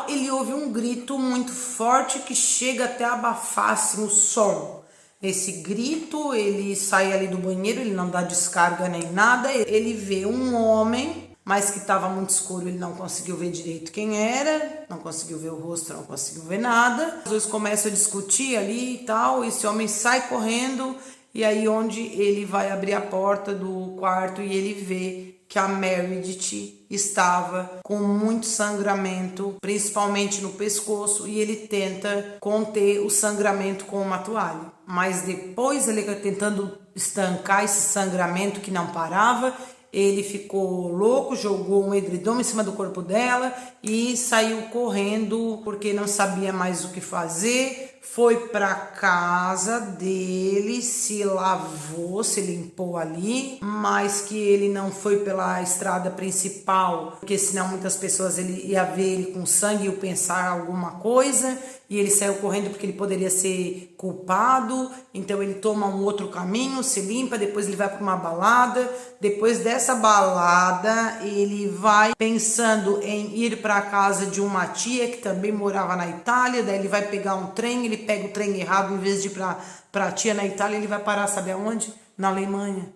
Ele ouve um grito muito forte que chega até abafar assim, o som. Esse grito, ele sai ali do banheiro, ele não dá descarga nem nada. Ele vê um homem, mas que estava muito escuro, ele não conseguiu ver direito quem era, não conseguiu ver o rosto, não conseguiu ver nada. Os dois começam a discutir ali e tal, esse homem sai correndo, e aí onde ele vai abrir a porta do quarto e ele vê que a Meredith estava com muito sangramento, principalmente no pescoço, e ele tenta conter o sangramento com uma toalha. Mas depois ele tentando estancar esse sangramento que não parava, ele ficou louco, jogou um edredom em cima do corpo dela e saiu correndo porque não sabia mais o que fazer. Foi para casa dele, se lavou, se limpou ali, mas que ele não foi pela estrada principal, porque senão muitas pessoas ele ia ver ele com sangue e pensar alguma coisa, e ele saiu correndo porque ele poderia ser culpado. Então ele toma um outro caminho, se limpa, depois ele vai para uma balada. Depois dessa balada, ele vai pensando em ir para a casa de uma tia que também morava na Itália. Daí ele vai pegar um trem, ele pega o trem errado, em vez de ir para pra tia na Itália, ele vai parar, sabe aonde? Na Alemanha.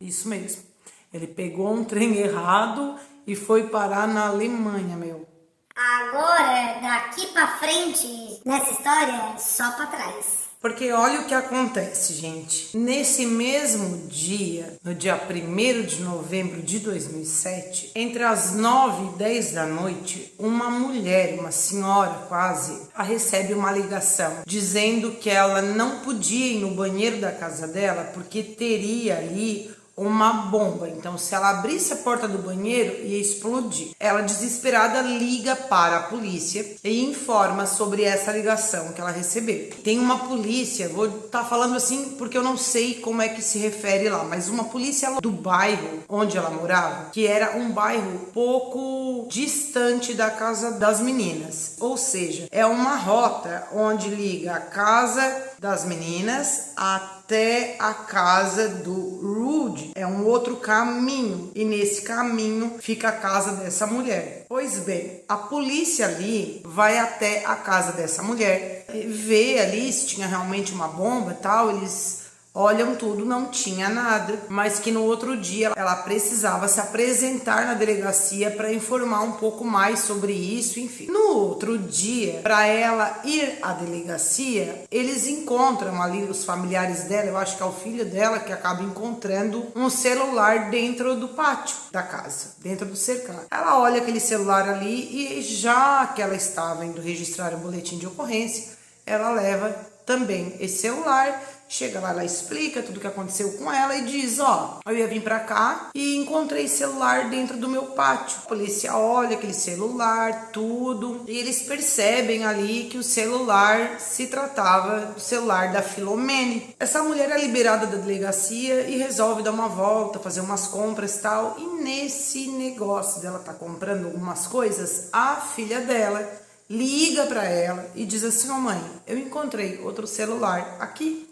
Isso mesmo. Ele pegou um trem errado e foi parar na Alemanha, meu. Agora, daqui pra frente, nessa história, só pra trás. Porque olha o que acontece, gente. Nesse mesmo dia, no dia 1º de novembro de 2007, entre as 9 e 10 da noite, uma mulher, uma senhora quase, recebe uma ligação dizendo que ela não podia ir no banheiro da casa dela porque teria ali uma bomba. Então, se ela abrisse a porta do banheiro, ia explodir. Ela, desesperada, liga para a polícia e informa sobre essa ligação que ela recebeu. Tem uma polícia, vou estar falando assim porque eu não sei como é que se refere lá, mas uma polícia do bairro onde ela morava, que era um bairro pouco distante da casa das meninas. Ou seja, é uma rota onde liga a casa das meninas até a casa do Rudy. É um outro caminho, e nesse caminho fica a casa dessa mulher. Pois bem, a polícia ali vai até a casa dessa mulher, vê ali se tinha realmente uma bomba e tal, eles olham tudo, não tinha nada, mas que no outro dia ela precisava se apresentar na delegacia para informar um pouco mais sobre isso, enfim. No outro dia, para ela ir à delegacia, eles encontram ali os familiares dela, eu acho que é o filho dela que acaba encontrando um celular dentro do pátio da casa, dentro do cercado. Ela olha aquele celular ali e já que ela estava indo registrar o boletim de ocorrência, ela leva também esse celular. Chega lá, ela explica tudo o que aconteceu com ela e diz, ó, eu ia vir pra cá e encontrei celular dentro do meu pátio. A polícia olha aquele celular, tudo, e eles percebem ali que o celular se tratava do celular da Filomene. Essa mulher é liberada da delegacia e resolve dar uma volta, fazer umas compras e tal, e nesse negócio dela tá comprando algumas coisas, a filha dela liga pra ela e diz assim, ó mãe, eu encontrei outro celular aqui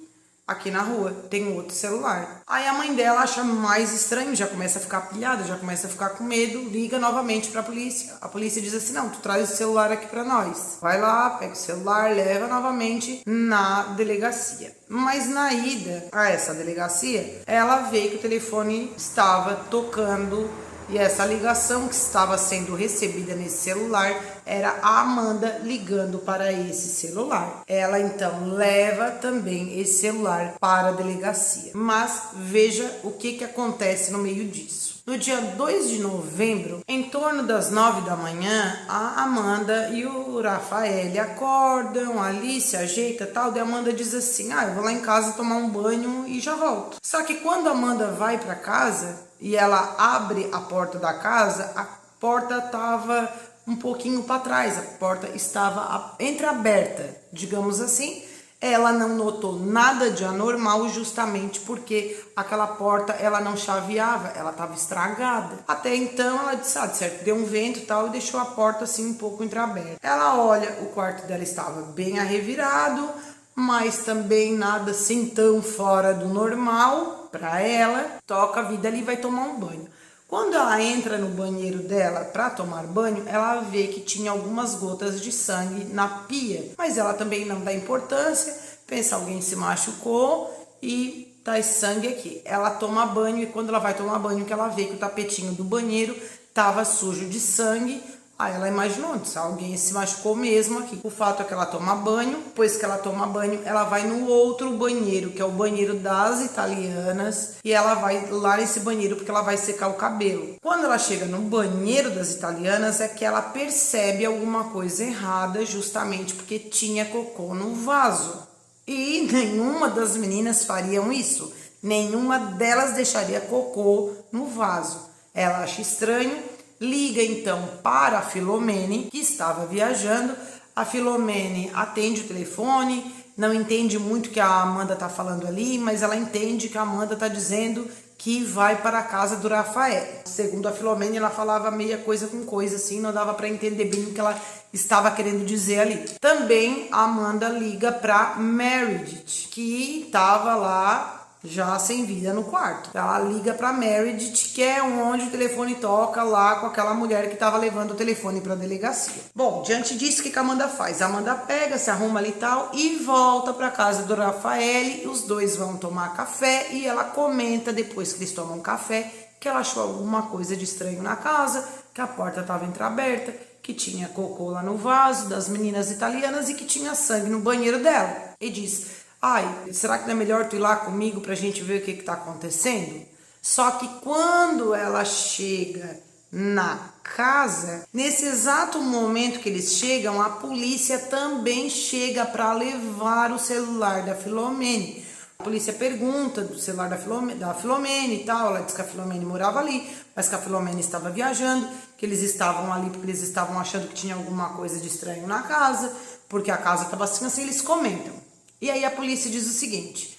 na rua, tem um outro celular. Aí a mãe dela acha mais estranho, já começa a ficar pilhada, já começa a ficar com medo, liga novamente pra polícia. A polícia diz assim, não, tu traz o celular aqui pra nós. Vai lá, pega o celular, leva novamente na delegacia. Mas na ida a essa delegacia, ela vê que o telefone estava tocando e essa ligação que estava sendo recebida nesse celular era a Amanda ligando para esse celular. Ela então leva também esse celular para a delegacia. Mas veja o que acontece no meio disso. No dia 2 de novembro, em torno das 9 da manhã, a Amanda e o Rafael acordam ali, se ajeita e tal, e a Amanda diz assim, eu vou lá em casa tomar um banho e já volto. Só que quando a Amanda vai para casa e ela abre a porta da casa, a porta estava um pouquinho para trás, a porta estava entreaberta, digamos assim. Ela não notou nada de anormal justamente porque aquela porta ela não chaveava, ela estava estragada. Até então ela disse, certo, deu um vento e tal e deixou a porta assim um pouco entreaberta. Ela olha, o quarto dela estava bem arrevirado, mas também nada assim tão fora do normal para ela. Toca a vida ali e vai tomar um banho. Quando ela entra no banheiro dela para tomar banho, ela vê que tinha algumas gotas de sangue na pia. Mas ela também não dá importância, pensa alguém se machucou e tá esse sangue aqui. Ela toma banho e quando ela vai tomar banho, que ela vê que o tapetinho do banheiro tava sujo de sangue. Aí ela imaginou, se alguém se machucou mesmo aqui. O fato é que ela toma banho, depois que ela toma banho, ela vai no outro banheiro, que é o banheiro das italianas, e ela vai lá nesse banheiro porque ela vai secar o cabelo. Quando ela chega no banheiro das italianas, é que ela percebe alguma coisa errada, justamente porque tinha cocô no vaso. E nenhuma das meninas fariam isso. Nenhuma delas deixaria cocô no vaso. Ela acha estranho. Liga então para a Filomene, que estava viajando. A Filomene atende o telefone, não entende muito o que a Amanda está falando ali, mas ela entende que a Amanda está dizendo que vai para a casa do Rafael. Segundo a Filomene, ela falava meia coisa com coisa assim, não dava para entender bem o que ela estava querendo dizer ali. Também a Amanda liga para Meredith, que estava lá já sem vida no quarto. Ela liga pra Meredith, que é onde o telefone toca lá com aquela mulher que tava levando o telefone pra delegacia. Bom, diante disso, o que a Amanda faz? A Amanda pega, se arruma ali e tal e volta pra casa do Rafael. Os dois vão tomar café e ela comenta, depois que eles tomam café, que ela achou alguma coisa de estranho na casa, que a porta estava entreaberta, que tinha cocô lá no vaso das meninas italianas e que tinha sangue no banheiro dela. E diz: ai, será que não é melhor tu ir lá comigo pra gente ver o que tá acontecendo? Só que quando ela chega na casa, nesse exato momento que eles chegam, a polícia também chega para levar o celular da Philomene. A polícia pergunta do celular da Philomene e tal, ela diz que a Philomene morava ali, mas que a Philomene estava viajando, que eles estavam ali porque eles estavam achando que tinha alguma coisa de estranho na casa, porque a casa estava assim, eles comentam. E aí a polícia diz o seguinte: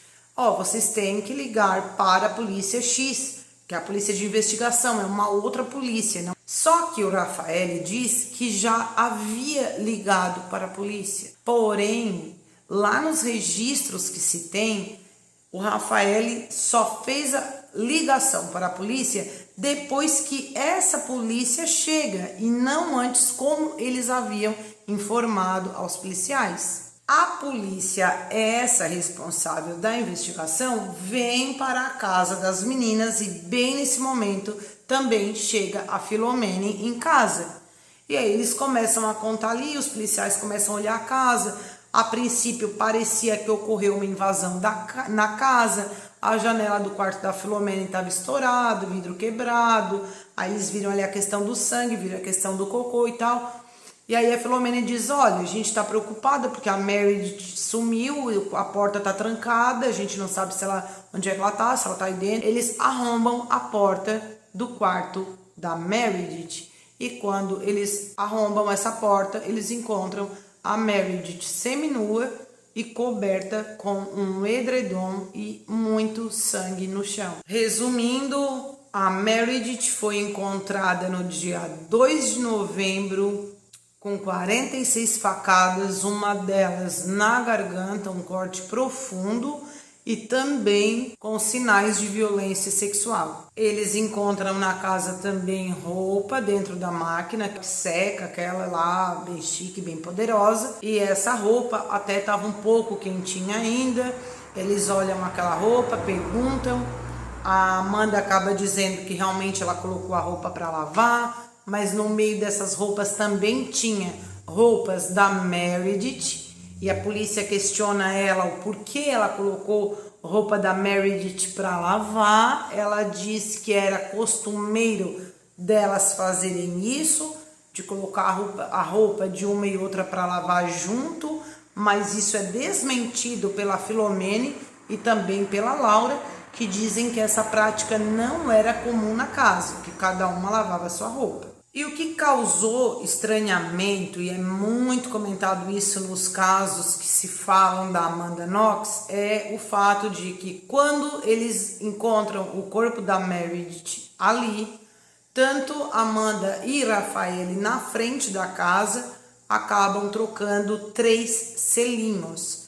vocês têm que ligar para a polícia X, que é a polícia de investigação, é uma outra polícia. Não? Só que o Rafael diz que já havia ligado para a polícia. Porém, lá nos registros que se tem, o Rafael só fez a ligação para a polícia depois que essa polícia chega e não antes, como eles haviam informado aos policiais. A polícia, essa responsável da investigação, vem para a casa das meninas e bem nesse momento também chega a Philomene em casa. E aí eles começam a contar ali, os policiais começam a olhar a casa. A princípio parecia que ocorreu uma invasão na casa, a janela do quarto da Philomene estava estourada, o vidro quebrado, aí eles viram ali a questão do sangue, viram a questão do cocô e tal. E aí a Philomene diz: olha, a gente está preocupada porque a Meredith sumiu, a porta está trancada, a gente não sabe onde é que ela está, se ela está aí dentro. Eles arrombam a porta do quarto da Meredith e quando eles arrombam essa porta, eles encontram a Meredith seminua e coberta com um edredom e muito sangue no chão. Resumindo, a Meredith foi encontrada no dia 2 de novembro com 46 facadas, uma delas na garganta, um corte profundo e também com sinais de violência sexual. Eles encontram na casa também roupa dentro da máquina que seca, aquela lá bem chique, bem poderosa, e essa roupa até estava um pouco quentinha ainda. Eles olham aquela roupa, perguntam, a Amanda acaba dizendo que realmente ela colocou a roupa para lavar, mas no meio dessas roupas também tinha roupas da Meredith. E a polícia questiona ela o porquê ela colocou roupa da Meredith para lavar. Ela diz que era costumeiro delas fazerem isso, de colocar a roupa de uma e outra para lavar junto, mas isso é desmentido pela Philomene e também pela Laura, que dizem que essa prática não era comum na casa, que cada uma lavava a sua roupa. E o que causou estranhamento, e é muito comentado isso nos casos que se falam da Amanda Knox, é o fato de que quando eles encontram o corpo da Meredith ali, tanto Amanda e Rafael na frente da casa acabam trocando 3 selinhos.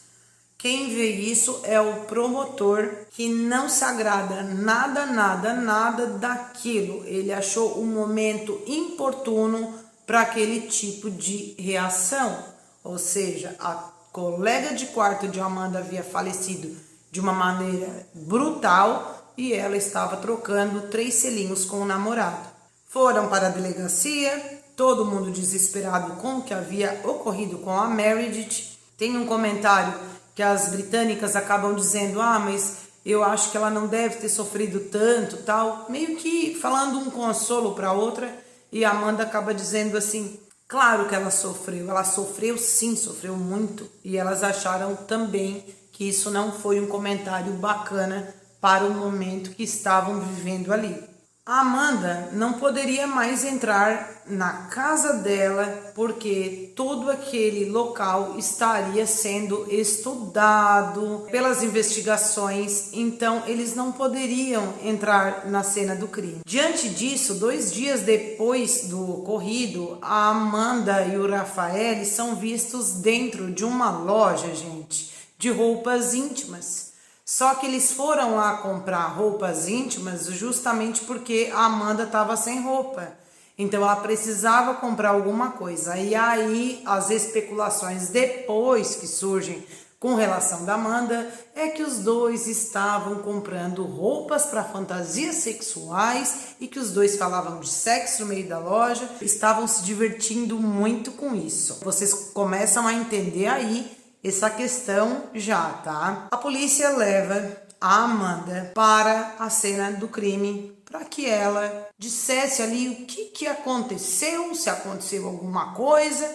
Quem vê isso é o promotor, que não se agrada nada daquilo. Ele achou um momento importuno para aquele tipo de reação. Ou seja, a colega de quarto de Amanda havia falecido de uma maneira brutal e ela estava trocando 3 selinhos com o namorado. Foram para a delegacia, todo mundo desesperado com o que havia ocorrido com a Meredith. Tem um comentário que as britânicas acabam dizendo: mas eu acho que ela não deve ter sofrido tanto, tal, meio que falando um consolo para outra, e a Amanda acaba dizendo assim: claro que ela sofreu sim, sofreu muito, e elas acharam também que isso não foi um comentário bacana para o momento que estavam vivendo ali. A Amanda não poderia mais entrar na casa dela porque todo aquele local estaria sendo estudado pelas investigações, então eles não poderiam entrar na cena do crime. Diante disso, 2 dias depois do ocorrido, a Amanda e o Rafael são vistos dentro de uma loja, gente, de roupas íntimas. Só que eles foram lá comprar roupas íntimas justamente porque a Amanda estava sem roupa. Então ela precisava comprar alguma coisa. E aí as especulações depois que surgem com relação da Amanda é que os dois estavam comprando roupas para fantasias sexuais e que os dois falavam de sexo no meio da loja, estavam se divertindo muito com isso. Vocês começam a entender aí essa questão já, tá? A polícia leva a Amanda para a cena do crime para que ela dissesse ali o que aconteceu, se aconteceu alguma coisa,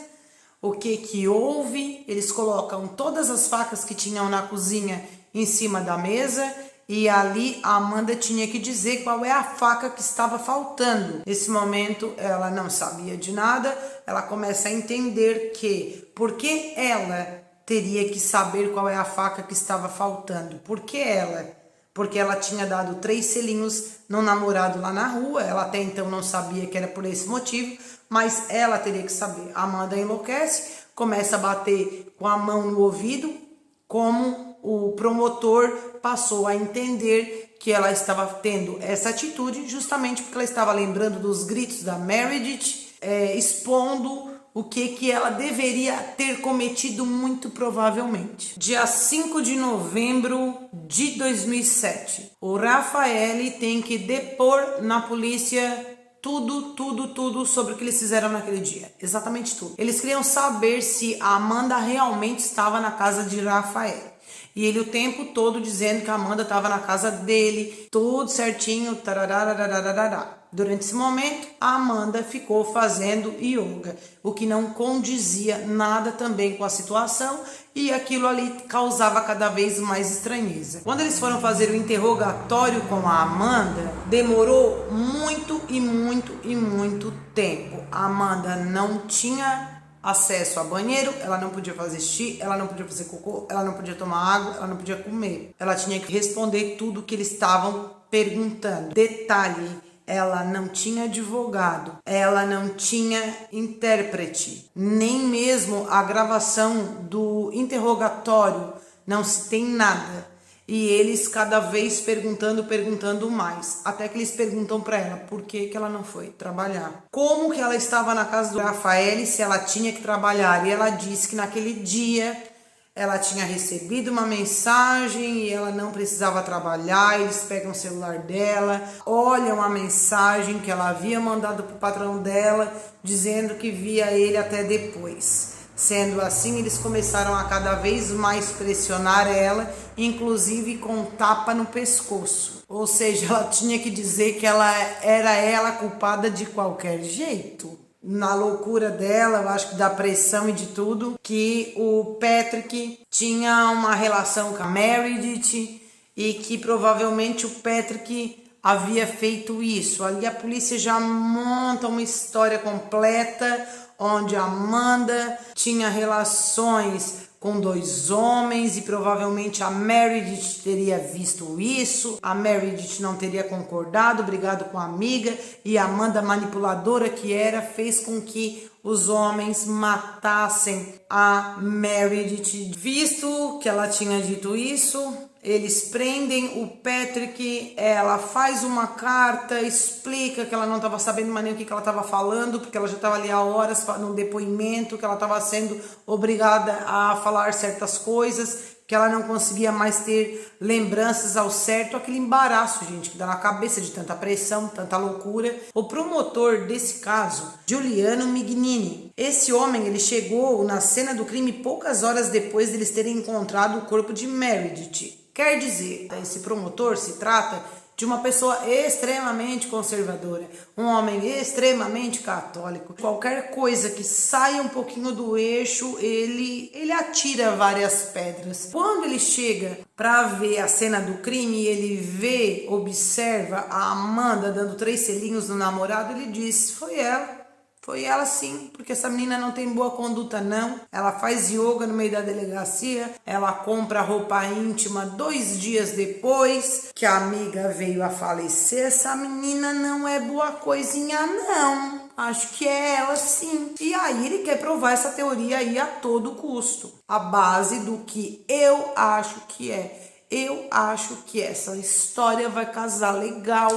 o que houve. Eles colocam todas as facas que tinham na cozinha em cima da mesa e ali a Amanda tinha que dizer qual é a faca que estava faltando. Nesse momento ela não sabia de nada, ela começa a entender que porque ela teria que saber qual é a faca que estava faltando. Por que ela? Porque ela tinha dado 3 selinhos no namorado lá na rua. Ela até então não sabia que era por esse motivo, mas ela teria que saber. A Amanda enlouquece, começa a bater com a mão no ouvido, como o promotor passou a entender que ela estava tendo essa atitude justamente porque ela estava lembrando dos gritos da Meredith, expondo o que ela deveria ter cometido muito provavelmente. Dia 5 de novembro de 2007, o Rafael tem que depor na polícia tudo sobre o que eles fizeram naquele dia. Exatamente tudo. Eles queriam saber se a Amanda realmente estava na casa de Rafael. E ele o tempo todo dizendo que a Amanda estava na casa dele, tudo certinho, tararararararará. Durante esse momento, a Amanda ficou fazendo yoga, o que não condizia nada também com a situação e aquilo ali causava cada vez mais estranheza. Quando eles foram fazer o interrogatório com a Amanda, demorou muito tempo. A Amanda não tinha acesso a banheiro, ela não podia fazer xixi, ela não podia fazer cocô, ela não podia tomar água, ela não podia comer. Ela tinha que responder tudo que eles estavam perguntando. Detalhe, ela não tinha advogado, ela não tinha intérprete, nem mesmo a gravação do interrogatório, não se tem nada. E eles cada vez perguntando mais, até que eles perguntam para ela por que ela não foi trabalhar. Como que ela estava na casa do Rafael se ela tinha que trabalhar? E ela disse que naquele dia ela tinha recebido uma mensagem e ela não precisava trabalhar. Eles pegam o celular dela, olham a mensagem que ela havia mandado para o patrão dela, dizendo que via ele até depois. Sendo assim, eles começaram a cada vez mais pressionar ela, inclusive com tapa no pescoço. Ou seja, ela tinha que dizer que ela era culpada de qualquer jeito. Na loucura dela, eu acho que da pressão e de tudo, que o Patrick tinha uma relação com a Meredith e que provavelmente o Patrick havia feito isso. Ali a polícia já monta uma história completa, onde a Amanda tinha relações com 2 homens e provavelmente a Meredith teria visto isso. A Meredith não teria concordado, brigado com a amiga, e a Amanda, manipuladora que era, fez com que os homens matassem a Meredith. Visto que ela tinha dito isso, eles prendem o Patrick, ela faz uma carta, explica que ela não estava sabendo mais nem o que ela estava falando, porque ela já estava ali há horas no depoimento, que ela estava sendo obrigada a falar certas coisas, que ela não conseguia mais ter lembranças ao certo, aquele embaraço, gente, que dá na cabeça de tanta pressão, tanta loucura. O promotor desse caso, Giuliano Mignini, esse homem, ele chegou na cena do crime poucas horas depois deles terem encontrado o corpo de Meredith. Quer dizer, esse promotor se trata de uma pessoa extremamente conservadora, um homem extremamente católico. Qualquer coisa que saia um pouquinho do eixo, ele atira várias pedras. Quando ele chega para ver a cena do crime, ele observa a Amanda dando 3 selinhos no namorado, ele diz: foi ela. Foi ela sim, porque essa menina não tem boa conduta não. Ela faz yoga no meio da delegacia, ela compra roupa íntima 2 dias depois que a amiga veio a falecer. Essa menina não é boa coisinha não. Acho que é ela sim. E aí ele quer provar essa teoria aí a todo custo. A base do que eu acho que é. Eu acho que essa história vai casar legal,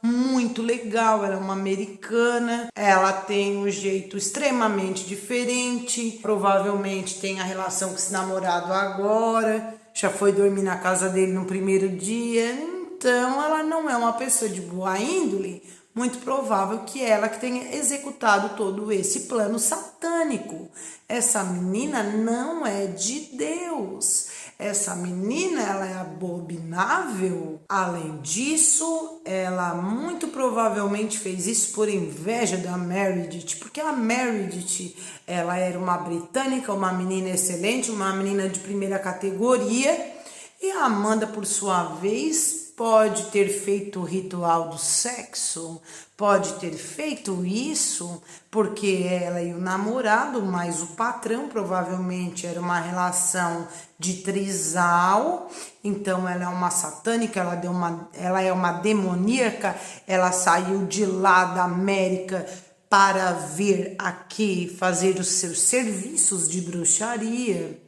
muito legal. Ela é uma americana, ela tem um jeito extremamente diferente, provavelmente tem a relação com esse namorado agora, já foi dormir na casa dele no primeiro dia, então ela não é uma pessoa de boa índole. Muito provável que ela que tenha executado todo esse plano satânico. Essa menina não é de Deus. Essa menina, ela é abominável. Além disso, ela muito provavelmente fez isso por inveja da Meredith, porque a Meredith, ela era uma britânica, uma menina excelente, uma menina de primeira categoria, e a Amanda, por sua vez, pode ter feito o ritual do sexo, pode ter feito isso porque ela e o namorado, mais o patrão, provavelmente era uma relação de trisal. Então ela é uma satânica, ela é uma demoníaca, ela saiu de lá da América para vir aqui fazer os seus serviços de bruxaria.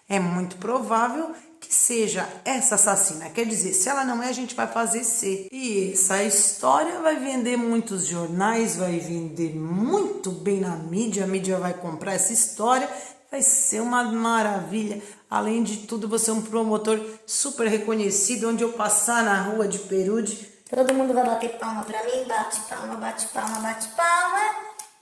É muito provável que seja essa assassina. Quer dizer, se ela não é, a gente vai fazer ser. E essa história vai vender muitos jornais, vai vender muito bem na mídia. A mídia vai comprar essa história, vai ser uma maravilha. Além de tudo, você é um promotor super reconhecido. Onde eu passar na rua de Perude, todo mundo vai bater palma pra mim, bate palma, bate palma, bate palma,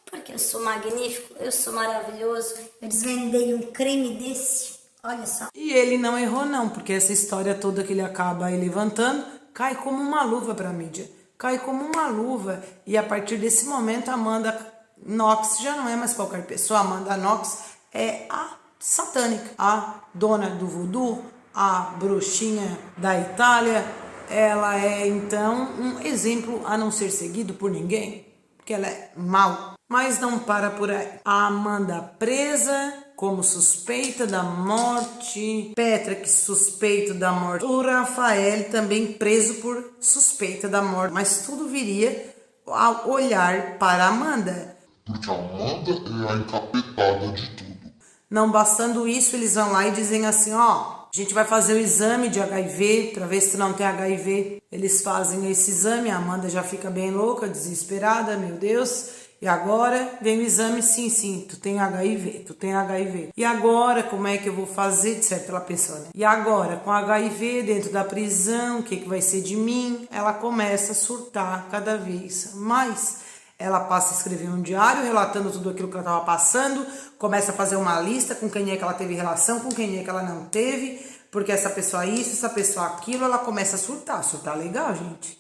porque eu sou magnífico, eu sou maravilhoso, eu desvendei um crime desse. Olha só. E ele não errou não, porque essa história toda que ele acaba aí levantando cai como uma luva para a mídia. Cai como uma luva. E a partir desse momento, Amanda Knox já não é mais qualquer pessoa. Amanda Knox é a satânica, a dona do voodoo, a bruxinha da Itália. Ela é, então, um exemplo a não ser seguido por ninguém, porque ela é mau. Mas não para por aí. A Amanda presa como suspeita da morte, Patrick suspeito da morte, o Rafael também preso por suspeita da morte, mas tudo viria ao olhar para Amanda. Porque a Amanda é a encapetada de tudo. Não bastando isso, eles vão lá e dizem assim, ó, a gente vai fazer o exame de HIV para ver se tu não tem HIV. Eles fazem esse exame, a Amanda já fica bem louca, desesperada, meu Deus. E agora vem o exame, sim, tu tem HIV. E agora, como é que eu vou fazer? Certo, ela pensou, né? E agora, com HIV dentro da prisão, o que vai ser de mim? Ela começa a surtar cada vez mais. Ela passa a escrever um diário relatando tudo aquilo que ela estava passando, começa a fazer uma lista com quem é que ela teve relação, com quem é que ela não teve, porque essa pessoa isso, essa pessoa aquilo, ela começa a surtar legal, gente.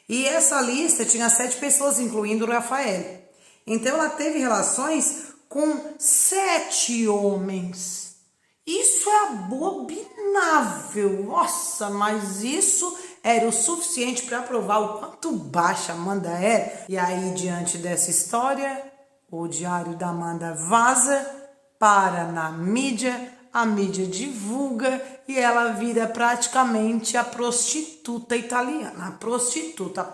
E essa lista tinha 7 pessoas, incluindo o Rafael. Então ela teve relações com 7 homens. Isso é abominável. Nossa, mas isso era o suficiente para provar o quanto baixa a Amanda era. E aí, diante dessa história, o diário da Amanda vaza para na mídia, a mídia divulga e ela vira praticamente a prostituta italiana. A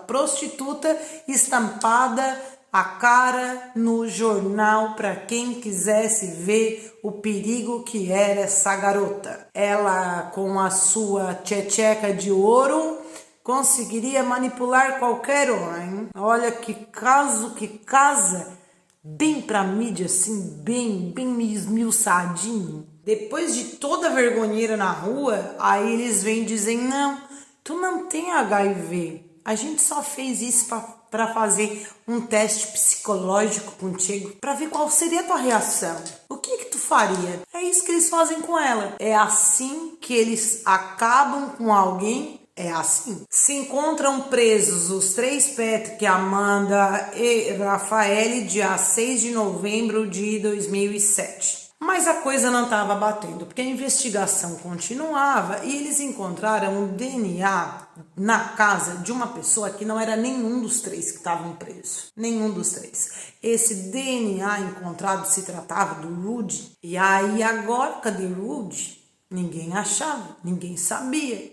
prostituta estampada a cara no jornal para quem quisesse ver o perigo que era essa garota. Ela, com a sua tcheca de ouro, conseguiria manipular qualquer homem. Olha que caso, que casa bem pra mídia, assim, bem esmiuçadinho. Depois de toda a vergonheira na rua, aí eles vêm e dizem, não, tu não tem HIV. A gente só fez isso para fazer um teste psicológico contigo, para ver qual seria a tua reação. O que tu faria? É isso que eles fazem com ela. É assim que eles acabam com alguém. É assim. Se encontram presos os 3 Patrick, Amanda e Rafael, dia 6 de novembro de 2007. Mas a coisa não estava batendo, porque a investigação continuava e eles encontraram um DNA na casa de uma pessoa que não era nenhum dos 3 que estavam presos. Nenhum dos 3. Esse DNA encontrado se tratava do Rudy. E aí agora, cadê o Rudy? Ninguém achava, ninguém sabia.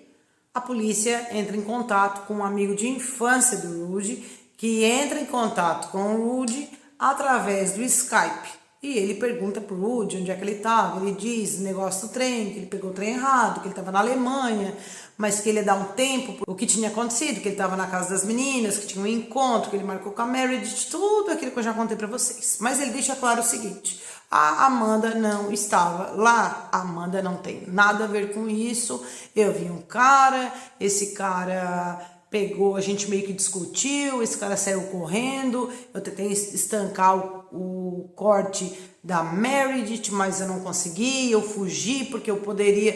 A polícia entra em contato com um amigo de infância do Rudy, que entra em contato com o Rudy através do Skype. E ele pergunta pro Rudy onde é que ele estava. Ele diz o negócio do trem, que ele pegou o trem errado, que ele estava na Alemanha. mas que ele ia dar um tempo, o que tinha acontecido, que ele estava na casa das meninas, que tinha um encontro, que ele marcou com a Meredith, tudo aquilo que eu já contei pra vocês. Mas ele deixa claro o seguinte: a Amanda não estava lá, a Amanda não tem nada a ver com isso. Eu vi um cara, esse cara pegou, a gente meio que discutiu, esse cara saiu correndo, eu tentei estancar o corte da Meredith, mas eu não consegui, eu fugi porque eu poderia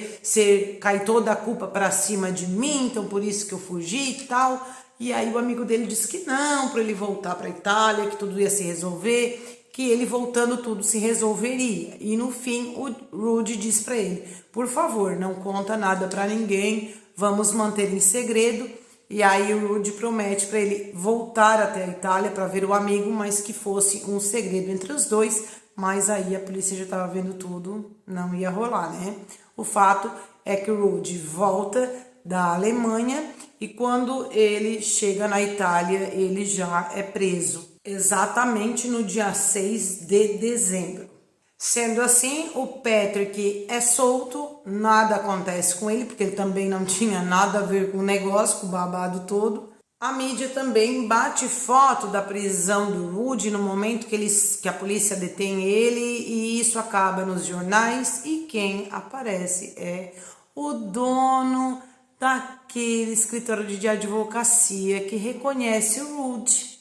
cair toda a culpa para cima de mim, então por isso que eu fugi e tal. E aí o amigo dele disse que não, para ele voltar para Itália, que tudo ia se resolver, que ele voltando tudo se resolveria. E no fim o Rudy disse para ele: por favor, não conta nada para ninguém, vamos manter em segredo. E aí o Rudy promete para ele voltar até a Itália para ver o amigo, mas que fosse um segredo entre os dois. Mas aí a polícia já estava vendo tudo, não ia rolar, né? O fato é que o Rudy volta da Alemanha e quando ele chega na Itália, ele já é preso. Exatamente no dia 6 de dezembro. Sendo assim, o Patrick é solto, nada acontece com ele, porque ele também não tinha nada a ver com o negócio, com o babado todo. A mídia também bate foto da prisão do Rudy no momento que a polícia detém ele, e isso acaba nos jornais, e quem aparece é o dono daquele escritório de advocacia que reconhece o Rudy.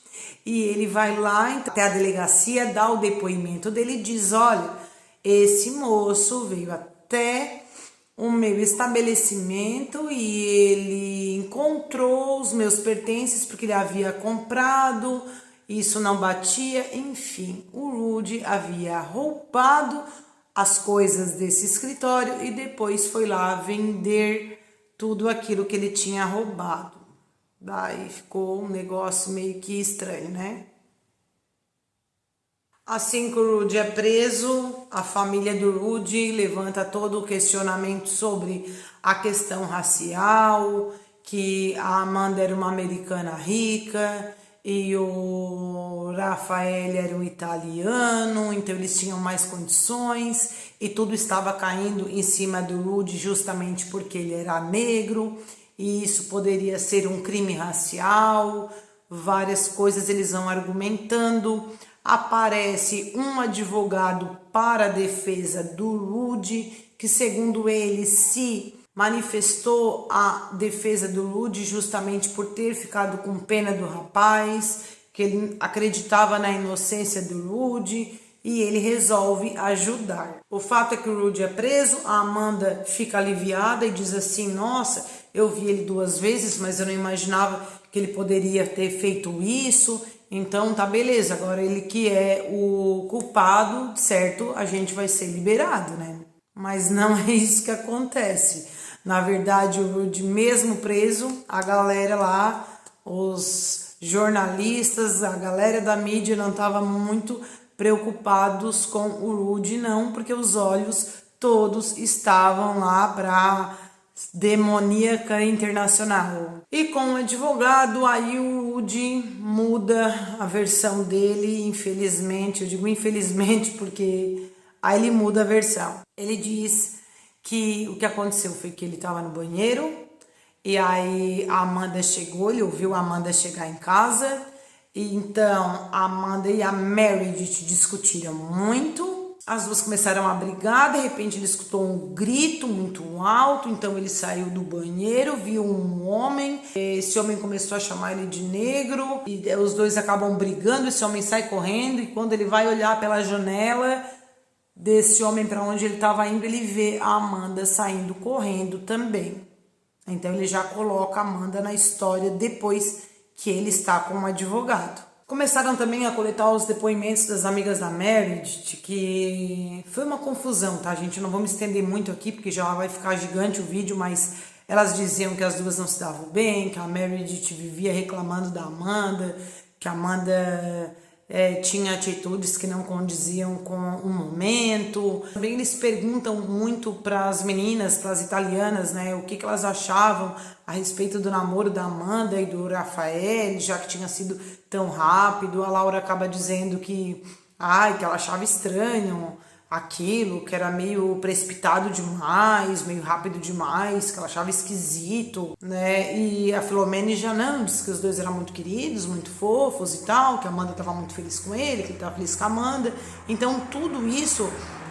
E ele vai lá até a delegacia, dá o depoimento dele e diz: olha, esse moço veio até o meu estabelecimento e ele encontrou os meus pertences porque ele havia comprado, isso não batia, enfim, o Rudy havia roubado as coisas desse escritório e depois foi lá vender tudo aquilo que ele tinha roubado. Daí ficou um negócio meio que estranho, né? Assim que o Rudy é preso, a família do Rudy levanta todo o questionamento sobre a questão racial, que a Amanda era uma americana rica e o Rafael era um italiano, então eles tinham mais condições e tudo estava caindo em cima do Rudy justamente porque ele era negro. E isso poderia ser um crime racial, várias coisas eles vão argumentando. Aparece um advogado para a defesa do Rudy, que segundo ele se manifestou a defesa do Rudy justamente por ter ficado com pena do rapaz, que ele acreditava na inocência do Rudy e ele resolve ajudar. O fato é que o Rudy é preso, a Amanda fica aliviada e diz assim: nossa, eu vi ele 2 vezes, mas eu não imaginava que ele poderia ter feito isso. Então tá beleza, agora ele que é o culpado, certo, a gente vai ser liberado, né? Mas não é isso que acontece. Na verdade, o Rudy mesmo preso, a galera lá, os jornalistas, a galera da mídia não estava muito preocupados com o Rudy não, porque os olhos todos estavam lá para demoníaca internacional. E com o advogado, aí o Rudy muda a versão dele, infelizmente. Eu digo infelizmente porque aí ele muda a versão. Ele diz que o que aconteceu foi que ele estava no banheiro e aí a Amanda chegou, ele ouviu a Amanda chegar em casa. E então a Amanda e a Meredith discutiram muito. As duas começaram a brigar, de repente ele escutou um grito muito alto, então ele saiu do banheiro, viu um homem, esse homem começou a chamar ele de negro, e os dois acabam brigando, esse homem sai correndo, e quando ele vai olhar pela janela desse homem para onde ele estava indo, ele vê a Amanda saindo correndo também. Então ele já coloca a Amanda na história depois que ele está com um advogado. Começaram também a coletar os depoimentos das amigas da Meredith, que foi uma confusão, tá, gente? Não vamos estender muito aqui, porque já vai ficar gigante o vídeo, mas elas diziam que as duas não se davam bem, que a Meredith vivia reclamando da Amanda, que a Amanda tinha atitudes que não condiziam com o momento. Também eles perguntam muito para as meninas, para as italianas, né, o que elas achavam a respeito do namoro da Amanda e do Rafael, já que tinha sido tão rápido. A Laura acaba dizendo que ela achava estranho aquilo, que era meio precipitado demais, meio rápido demais, que ela achava esquisito, né? E a Philomene já não, disse que os dois eram muito queridos, muito fofos e tal, que a Amanda estava muito feliz com ele, que ele estava feliz com a Amanda. Então tudo isso,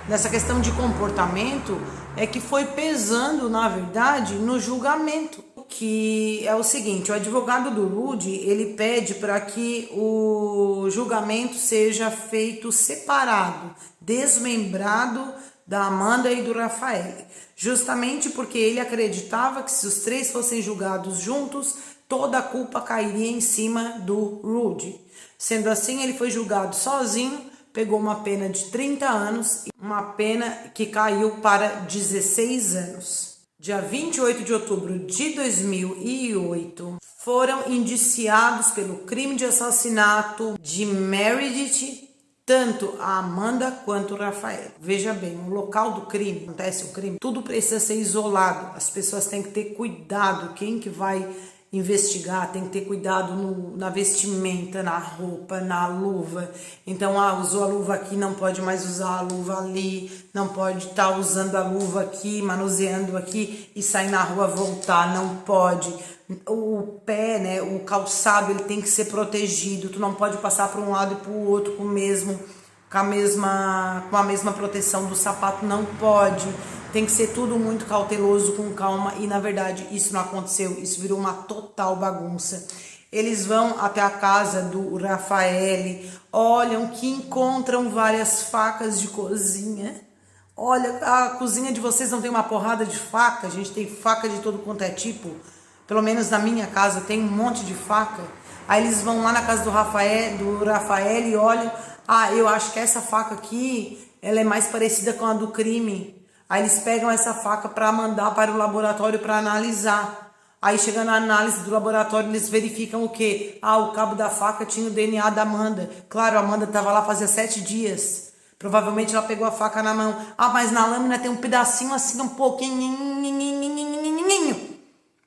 nessa questão de comportamento, é que foi pesando, na verdade, no julgamento. Que é o seguinte, o advogado do Rudy, ele pede para que o julgamento seja feito separado, desmembrado da Amanda e do Rafael, justamente porque ele acreditava que se os três fossem julgados juntos, toda a culpa cairia em cima do Rudy. Sendo assim, ele foi julgado sozinho, pegou uma pena de 30 anos, uma pena que caiu para 16 anos. Dia 28 de outubro de 2008, foram indiciados pelo crime de assassinato de Meredith, tanto a Amanda quanto o Rafael. Veja bem, no local do crime, acontece o crime, tudo precisa ser isolado. As pessoas têm que ter cuidado, quem que vai investigar tem que ter cuidado na vestimenta, na roupa, na luva. Então, usou a luva aqui, não pode mais usar a luva ali, não pode estar usando a luva aqui, manuseando aqui e sair na rua, voltar, não pode. O pé, né, o calçado, ele tem que ser protegido, tu não pode passar para um lado e para o outro com a mesma proteção do sapato, não pode. Tem que ser tudo muito cauteloso, com calma, e na verdade isso não aconteceu, isso virou uma total bagunça. Eles vão até a casa do Rafael, olham que encontram várias facas de cozinha. Olha, a cozinha de vocês não tem uma porrada de faca, a gente tem faca de todo quanto é tipo, pelo menos na minha casa tem um monte de faca. Aí eles vão lá na casa do Rafael e olham, eu acho que essa faca aqui, ela é mais parecida com a do crime. Aí eles pegam essa faca para mandar para o laboratório para analisar. Aí chegando na análise do laboratório, eles verificam o quê? O cabo da faca tinha o DNA da Amanda. Claro, a Amanda estava lá fazia 7 dias. Provavelmente ela pegou a faca na mão. Mas na lâmina tem um pedacinho assim, um pouquinho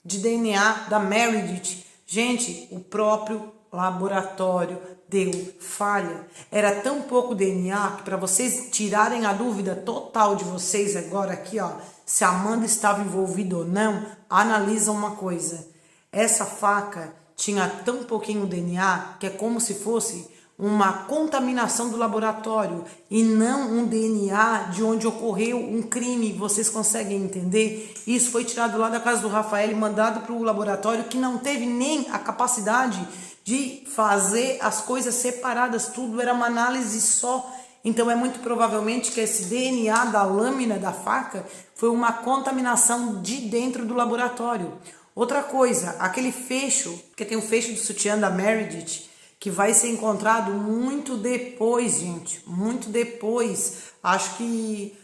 de DNA da Meredith. Gente, o próprio laboratório deu falha. Era tão pouco DNA que para vocês tirarem a dúvida total de vocês agora aqui, se a Amanda estava envolvida ou não, analisa uma coisa. Essa faca tinha tão pouquinho DNA que é como se fosse uma contaminação do laboratório e não um DNA de onde ocorreu um crime. Vocês conseguem entender? Isso foi tirado lá da casa do Rafael e mandado para o laboratório, que não teve nem a capacidade de fazer as coisas separadas, tudo era uma análise só. Então é muito provavelmente que esse DNA da lâmina da faca foi uma contaminação de dentro do laboratório. Outra coisa, aquele fecho, porque tem um fecho do sutiã da Meredith, que vai ser encontrado muito depois, gente, muito depois, acho que,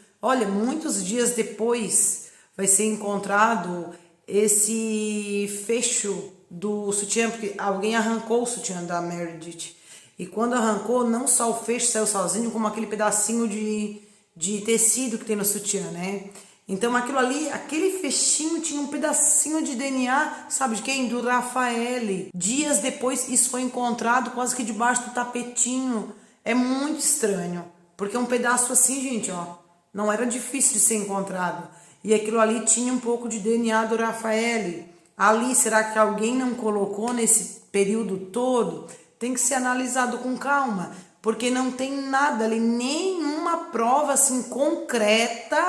muitos dias depois vai ser encontrado esse fecho do sutiã, porque alguém arrancou o sutiã da Meredith, e quando arrancou, não só o fecho saiu sozinho, como aquele pedacinho de tecido que tem no sutiã, né? Então aquilo ali, aquele fechinho tinha um pedacinho de DNA, sabe de quem? Do Rafael. Dias depois isso foi encontrado quase que debaixo do tapetinho. É muito estranho, porque um pedaço assim, gente, não era difícil de ser encontrado. E aquilo ali tinha um pouco de DNA do Rafael. Ali, será que alguém não colocou nesse período todo? Tem que ser analisado com calma, porque não tem nada ali, nenhuma prova assim concreta,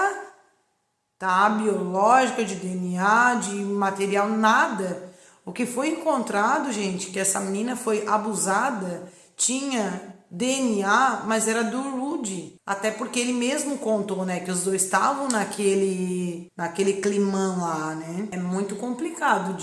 tá? Biológica, de DNA, de material, nada. O que foi encontrado, gente, que essa menina foi abusada, tinha DNA, mas era do Rudy. Até porque ele mesmo contou, né, que os dois estavam naquele climão lá, né? É muito complicado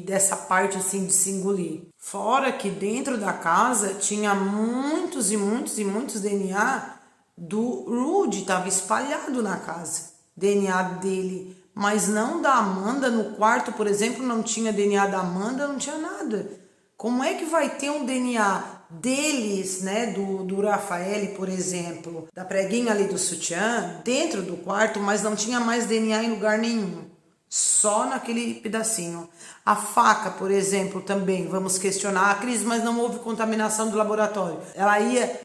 dessa parte assim de se engolir. Fora que dentro da casa tinha muitos e muitos e muitos DNA do Rudy, estava espalhado na casa. DNA dele, mas não da Amanda. No quarto, por exemplo, não tinha DNA da Amanda, não tinha nada. Como é que vai ter um DNA deles, né, do Rafael, por exemplo, da preguinha ali do sutiã, dentro do quarto, mas não tinha mais DNA em lugar nenhum? só naquele pedacinho. A faca, por exemplo, também, vamos questionar. Cris, mas não houve contaminação do laboratório. Ela ia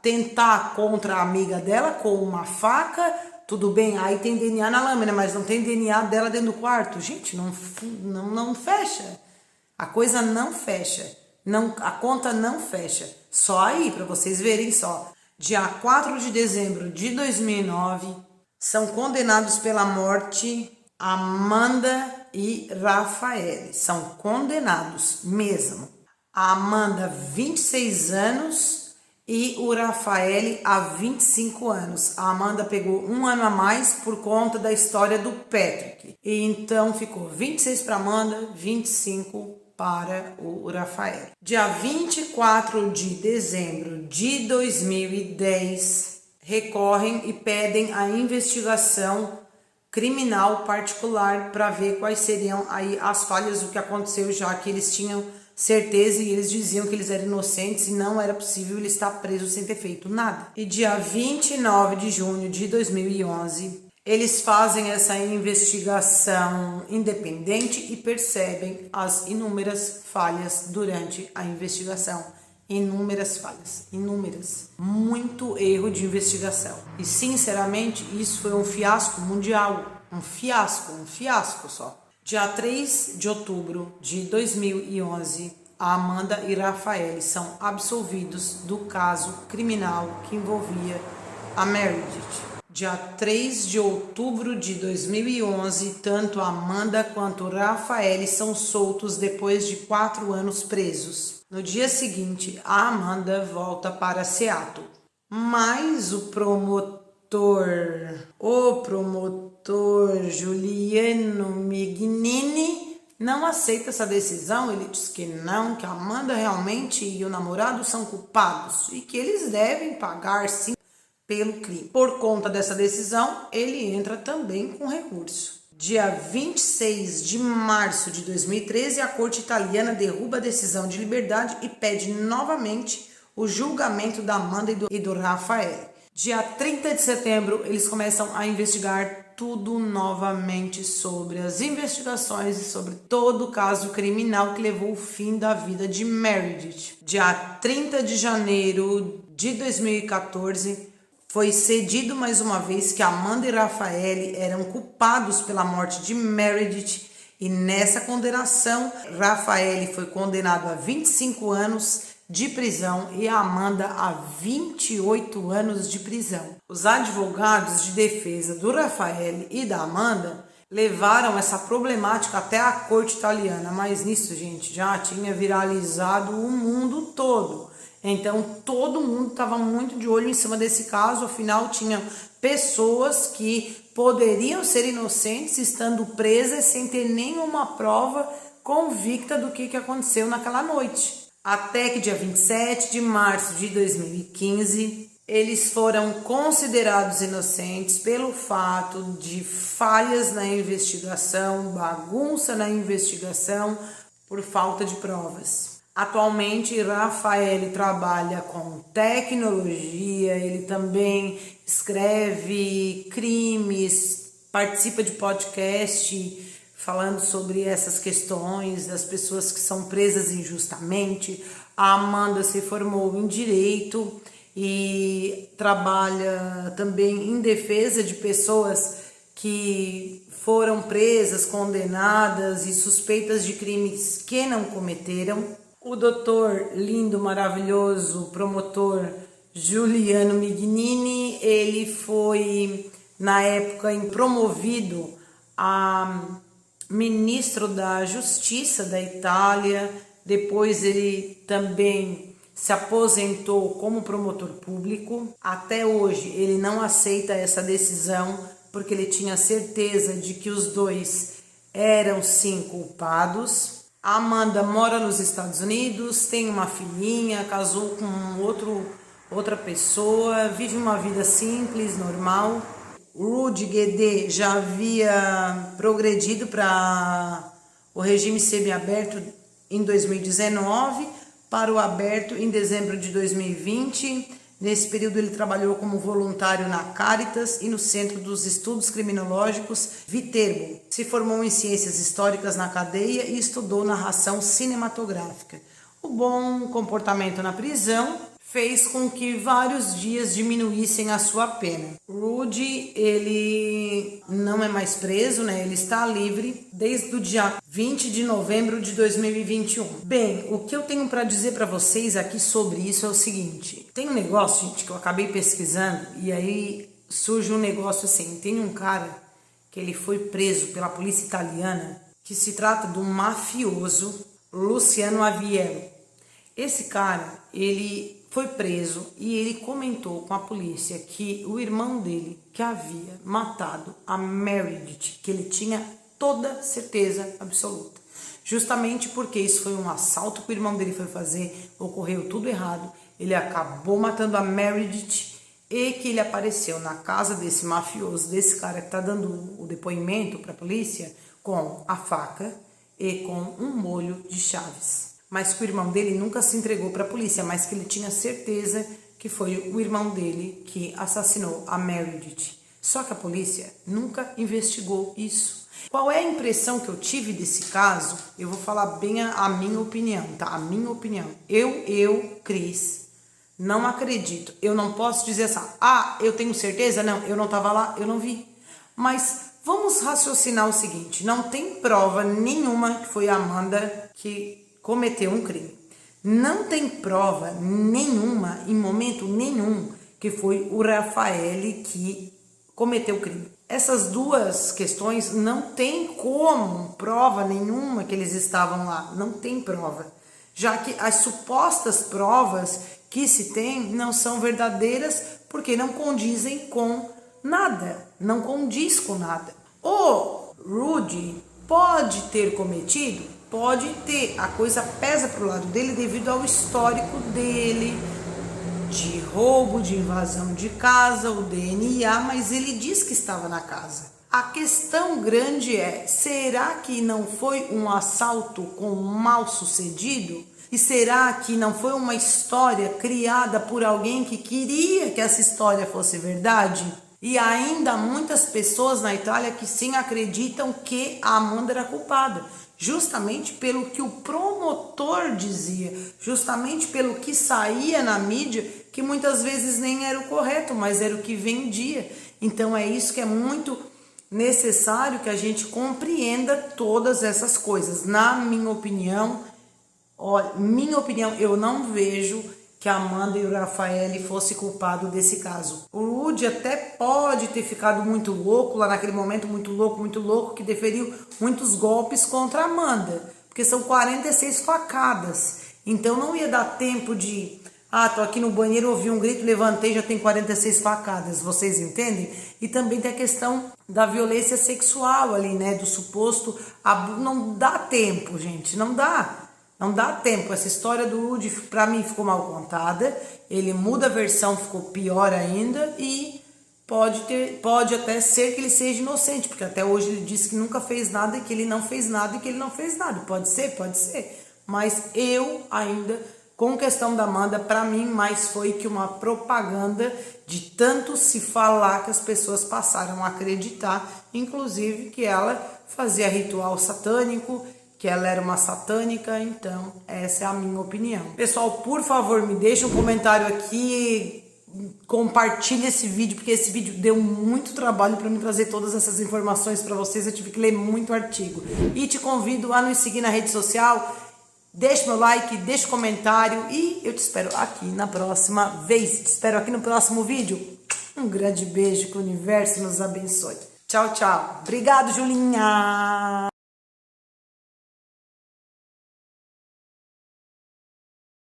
tentar contra a amiga dela com uma faca, tudo bem, aí tem DNA na lâmina, mas não tem DNA dela dentro do quarto. Gente, não fecha. A coisa não fecha. A conta não fecha. Só aí, para vocês verem só. Dia 4 de dezembro de 2009, são condenados pela morte Amanda e Rafael. São condenados mesmo. A Amanda, 26 anos e o Rafael, há 25 anos. A Amanda pegou um ano a mais por conta da história do Patrick. E então ficou 26 para Amanda, 25 para o Rafael. Dia 24 de dezembro de 2010, recorrem e pedem a investigação criminal particular para ver quais seriam aí as falhas do que aconteceu, já que eles tinham certeza e eles diziam que eles eram inocentes e não era possível ele estar preso sem ter feito nada. E dia 29 de junho de 2011, eles fazem essa investigação independente e percebem as inúmeras falhas durante a investigação. Inúmeras falhas, inúmeras. Muito erro de investigação. E sinceramente, isso foi um fiasco mundial. Um fiasco só. Dia 3 de outubro de 2011, a Amanda e Rafael são absolvidos do caso criminal que envolvia a Meredith. Dia 3 de outubro de 2011, tanto a Amanda quanto o Rafael são soltos depois de 4 anos presos. No dia seguinte, a Amanda volta para Seattle. Mas o promotor Giuliano Mignini não aceita essa decisão. Ele diz que não, que a Amanda realmente e o namorado são culpados e que eles devem pagar sim pelo crime. Por conta dessa decisão, ele entra também com recurso. Dia 26 de março de 2013, a corte italiana derruba a decisão de liberdade e pede novamente o julgamento da Amanda e do Rafael. Dia 30 de setembro, eles começam a investigar tudo novamente sobre as investigações e sobre todo o caso criminal que levou ao fim da vida de Meredith. Dia 30 de janeiro de 2014, foi cedido mais uma vez que Amanda e Rafael eram culpados pela morte de Meredith e nessa condenação, Rafael foi condenado a 25 anos de prisão e a Amanda a 28 anos de prisão. Os advogados de defesa do Rafael e da Amanda levaram essa problemática até a corte italiana, mas nisso, gente, já tinha viralizado o mundo todo. Então, todo mundo estava muito de olho em cima desse caso, afinal, tinham pessoas que poderiam ser inocentes estando presas sem ter nenhuma prova convicta do que aconteceu naquela noite. Até que dia 27 de março de 2015, eles foram considerados inocentes pelo fato de falhas na investigação, bagunça na investigação, por falta de provas. Atualmente, Rafael trabalha com tecnologia, ele também escreve crimes, participa de podcast falando sobre essas questões das pessoas que são presas injustamente. A Amanda se formou em Direito e trabalha também em defesa de pessoas que foram presas, condenadas e suspeitas de crimes que não cometeram. O doutor lindo, maravilhoso, promotor Giuliano Mignini, ele foi, na época, promovido a ministro da Justiça da Itália. Depois ele também se aposentou como promotor público. Até hoje ele não aceita essa decisão, porque ele tinha certeza de que os dois eram sim culpados. A Amanda mora nos Estados Unidos, tem uma filhinha, casou com outra pessoa, vive uma vida simples, normal. Rudy Guede já havia progredido para o regime semiaberto em 2019, para o aberto em dezembro de 2020. Nesse período ele trabalhou como voluntário na Caritas e no Centro dos Estudos Criminológicos Viterbo. Se formou em Ciências Históricas na cadeia e estudou narração cinematográfica. O bom comportamento na prisão fez com que vários dias diminuíssem a sua pena. Rudy, ele não é mais preso, né? Ele está livre desde o dia 20 de novembro de 2021. Bem, o que eu tenho para dizer para vocês aqui sobre isso é o seguinte. Tem um negócio, gente, que eu acabei pesquisando e aí surge um negócio assim. Tem um cara que ele foi preso pela polícia italiana, que se trata de um mafioso, Luciano Aviero. Esse cara, ele foi preso e ele comentou com a polícia que o irmão dele, que havia matado a Meredith, que ele tinha toda certeza absoluta. Justamente porque isso foi um assalto que o irmão dele foi fazer, ocorreu tudo errado, ele acabou matando a Meredith e que ele apareceu na casa desse mafioso, desse cara que está dando o depoimento para a polícia, com a faca e com um molho de chaves. Mas que o irmão dele nunca se entregou para a polícia, mas que ele tinha certeza que foi o irmão dele que assassinou a Meredith. Só que a polícia nunca investigou isso. Qual é a impressão que eu tive desse caso? Eu vou falar bem a minha opinião, tá? A minha opinião. Cris, não acredito. Eu não posso dizer assim, eu tenho certeza? Não, eu não estava lá, eu não vi. Mas vamos raciocinar o seguinte, não tem prova nenhuma que foi a Amanda que cometeu um crime. Não tem prova nenhuma, em momento nenhum, que foi o Rafael que cometeu o crime. Essas duas questões não tem como prova nenhuma que eles estavam lá. Não tem prova. Já que as supostas provas que se tem não são verdadeiras porque não condizem com nada. Não condiz com nada. O Rudy pode ter cometido? Pode ter, a coisa pesa para o lado dele devido ao histórico dele, de roubo, de invasão de casa, o DNA, mas ele diz que estava na casa. A questão grande é, será que não foi um assalto com mal sucedido? E será que não foi uma história criada por alguém que queria que essa história fosse verdade? E ainda há muitas pessoas na Itália que sim acreditam que a Amanda era culpada. Justamente pelo que o promotor dizia, justamente pelo que saía na mídia, que muitas vezes nem era o correto, mas era o que vendia. Então é isso que é muito necessário que a gente compreenda todas essas coisas. Na minha opinião, eu não vejo que a Amanda e o Rafael fossem culpados desse caso. O Rudy até pode ter ficado muito louco, lá naquele momento muito louco, que deferiu muitos golpes contra a Amanda, porque são 46 facadas. Então não ia dar tempo de, tô aqui no banheiro, ouvi um grito, levantei, já tem 46 facadas, vocês entendem? E também tem a questão da violência sexual ali, né, do suposto abuso. Não dá tempo, gente, não dá tempo. Essa história do Rudy, pra mim, ficou mal contada. Ele muda a versão, ficou pior ainda. E pode até ser que ele seja inocente, porque até hoje ele disse que nunca fez nada, que ele não fez nada e que ele não fez nada. Pode ser. Mas eu ainda, com questão da Amanda, pra mim, mais foi que uma propaganda de tanto se falar que as pessoas passaram a acreditar, inclusive que ela fazia ritual satânico, que ela era uma satânica. Então essa é a minha opinião. Pessoal, por favor, me deixa um comentário aqui, compartilhe esse vídeo, porque esse vídeo deu muito trabalho para mim trazer todas essas informações para vocês, eu tive que ler muito artigo. E te convido a nos seguir na rede social, deixa meu like, deixa um comentário e eu te espero aqui na próxima vez, te espero aqui no próximo vídeo. Um grande beijo, que o universo nos abençoe. Tchau, tchau. Obrigado, Julinha!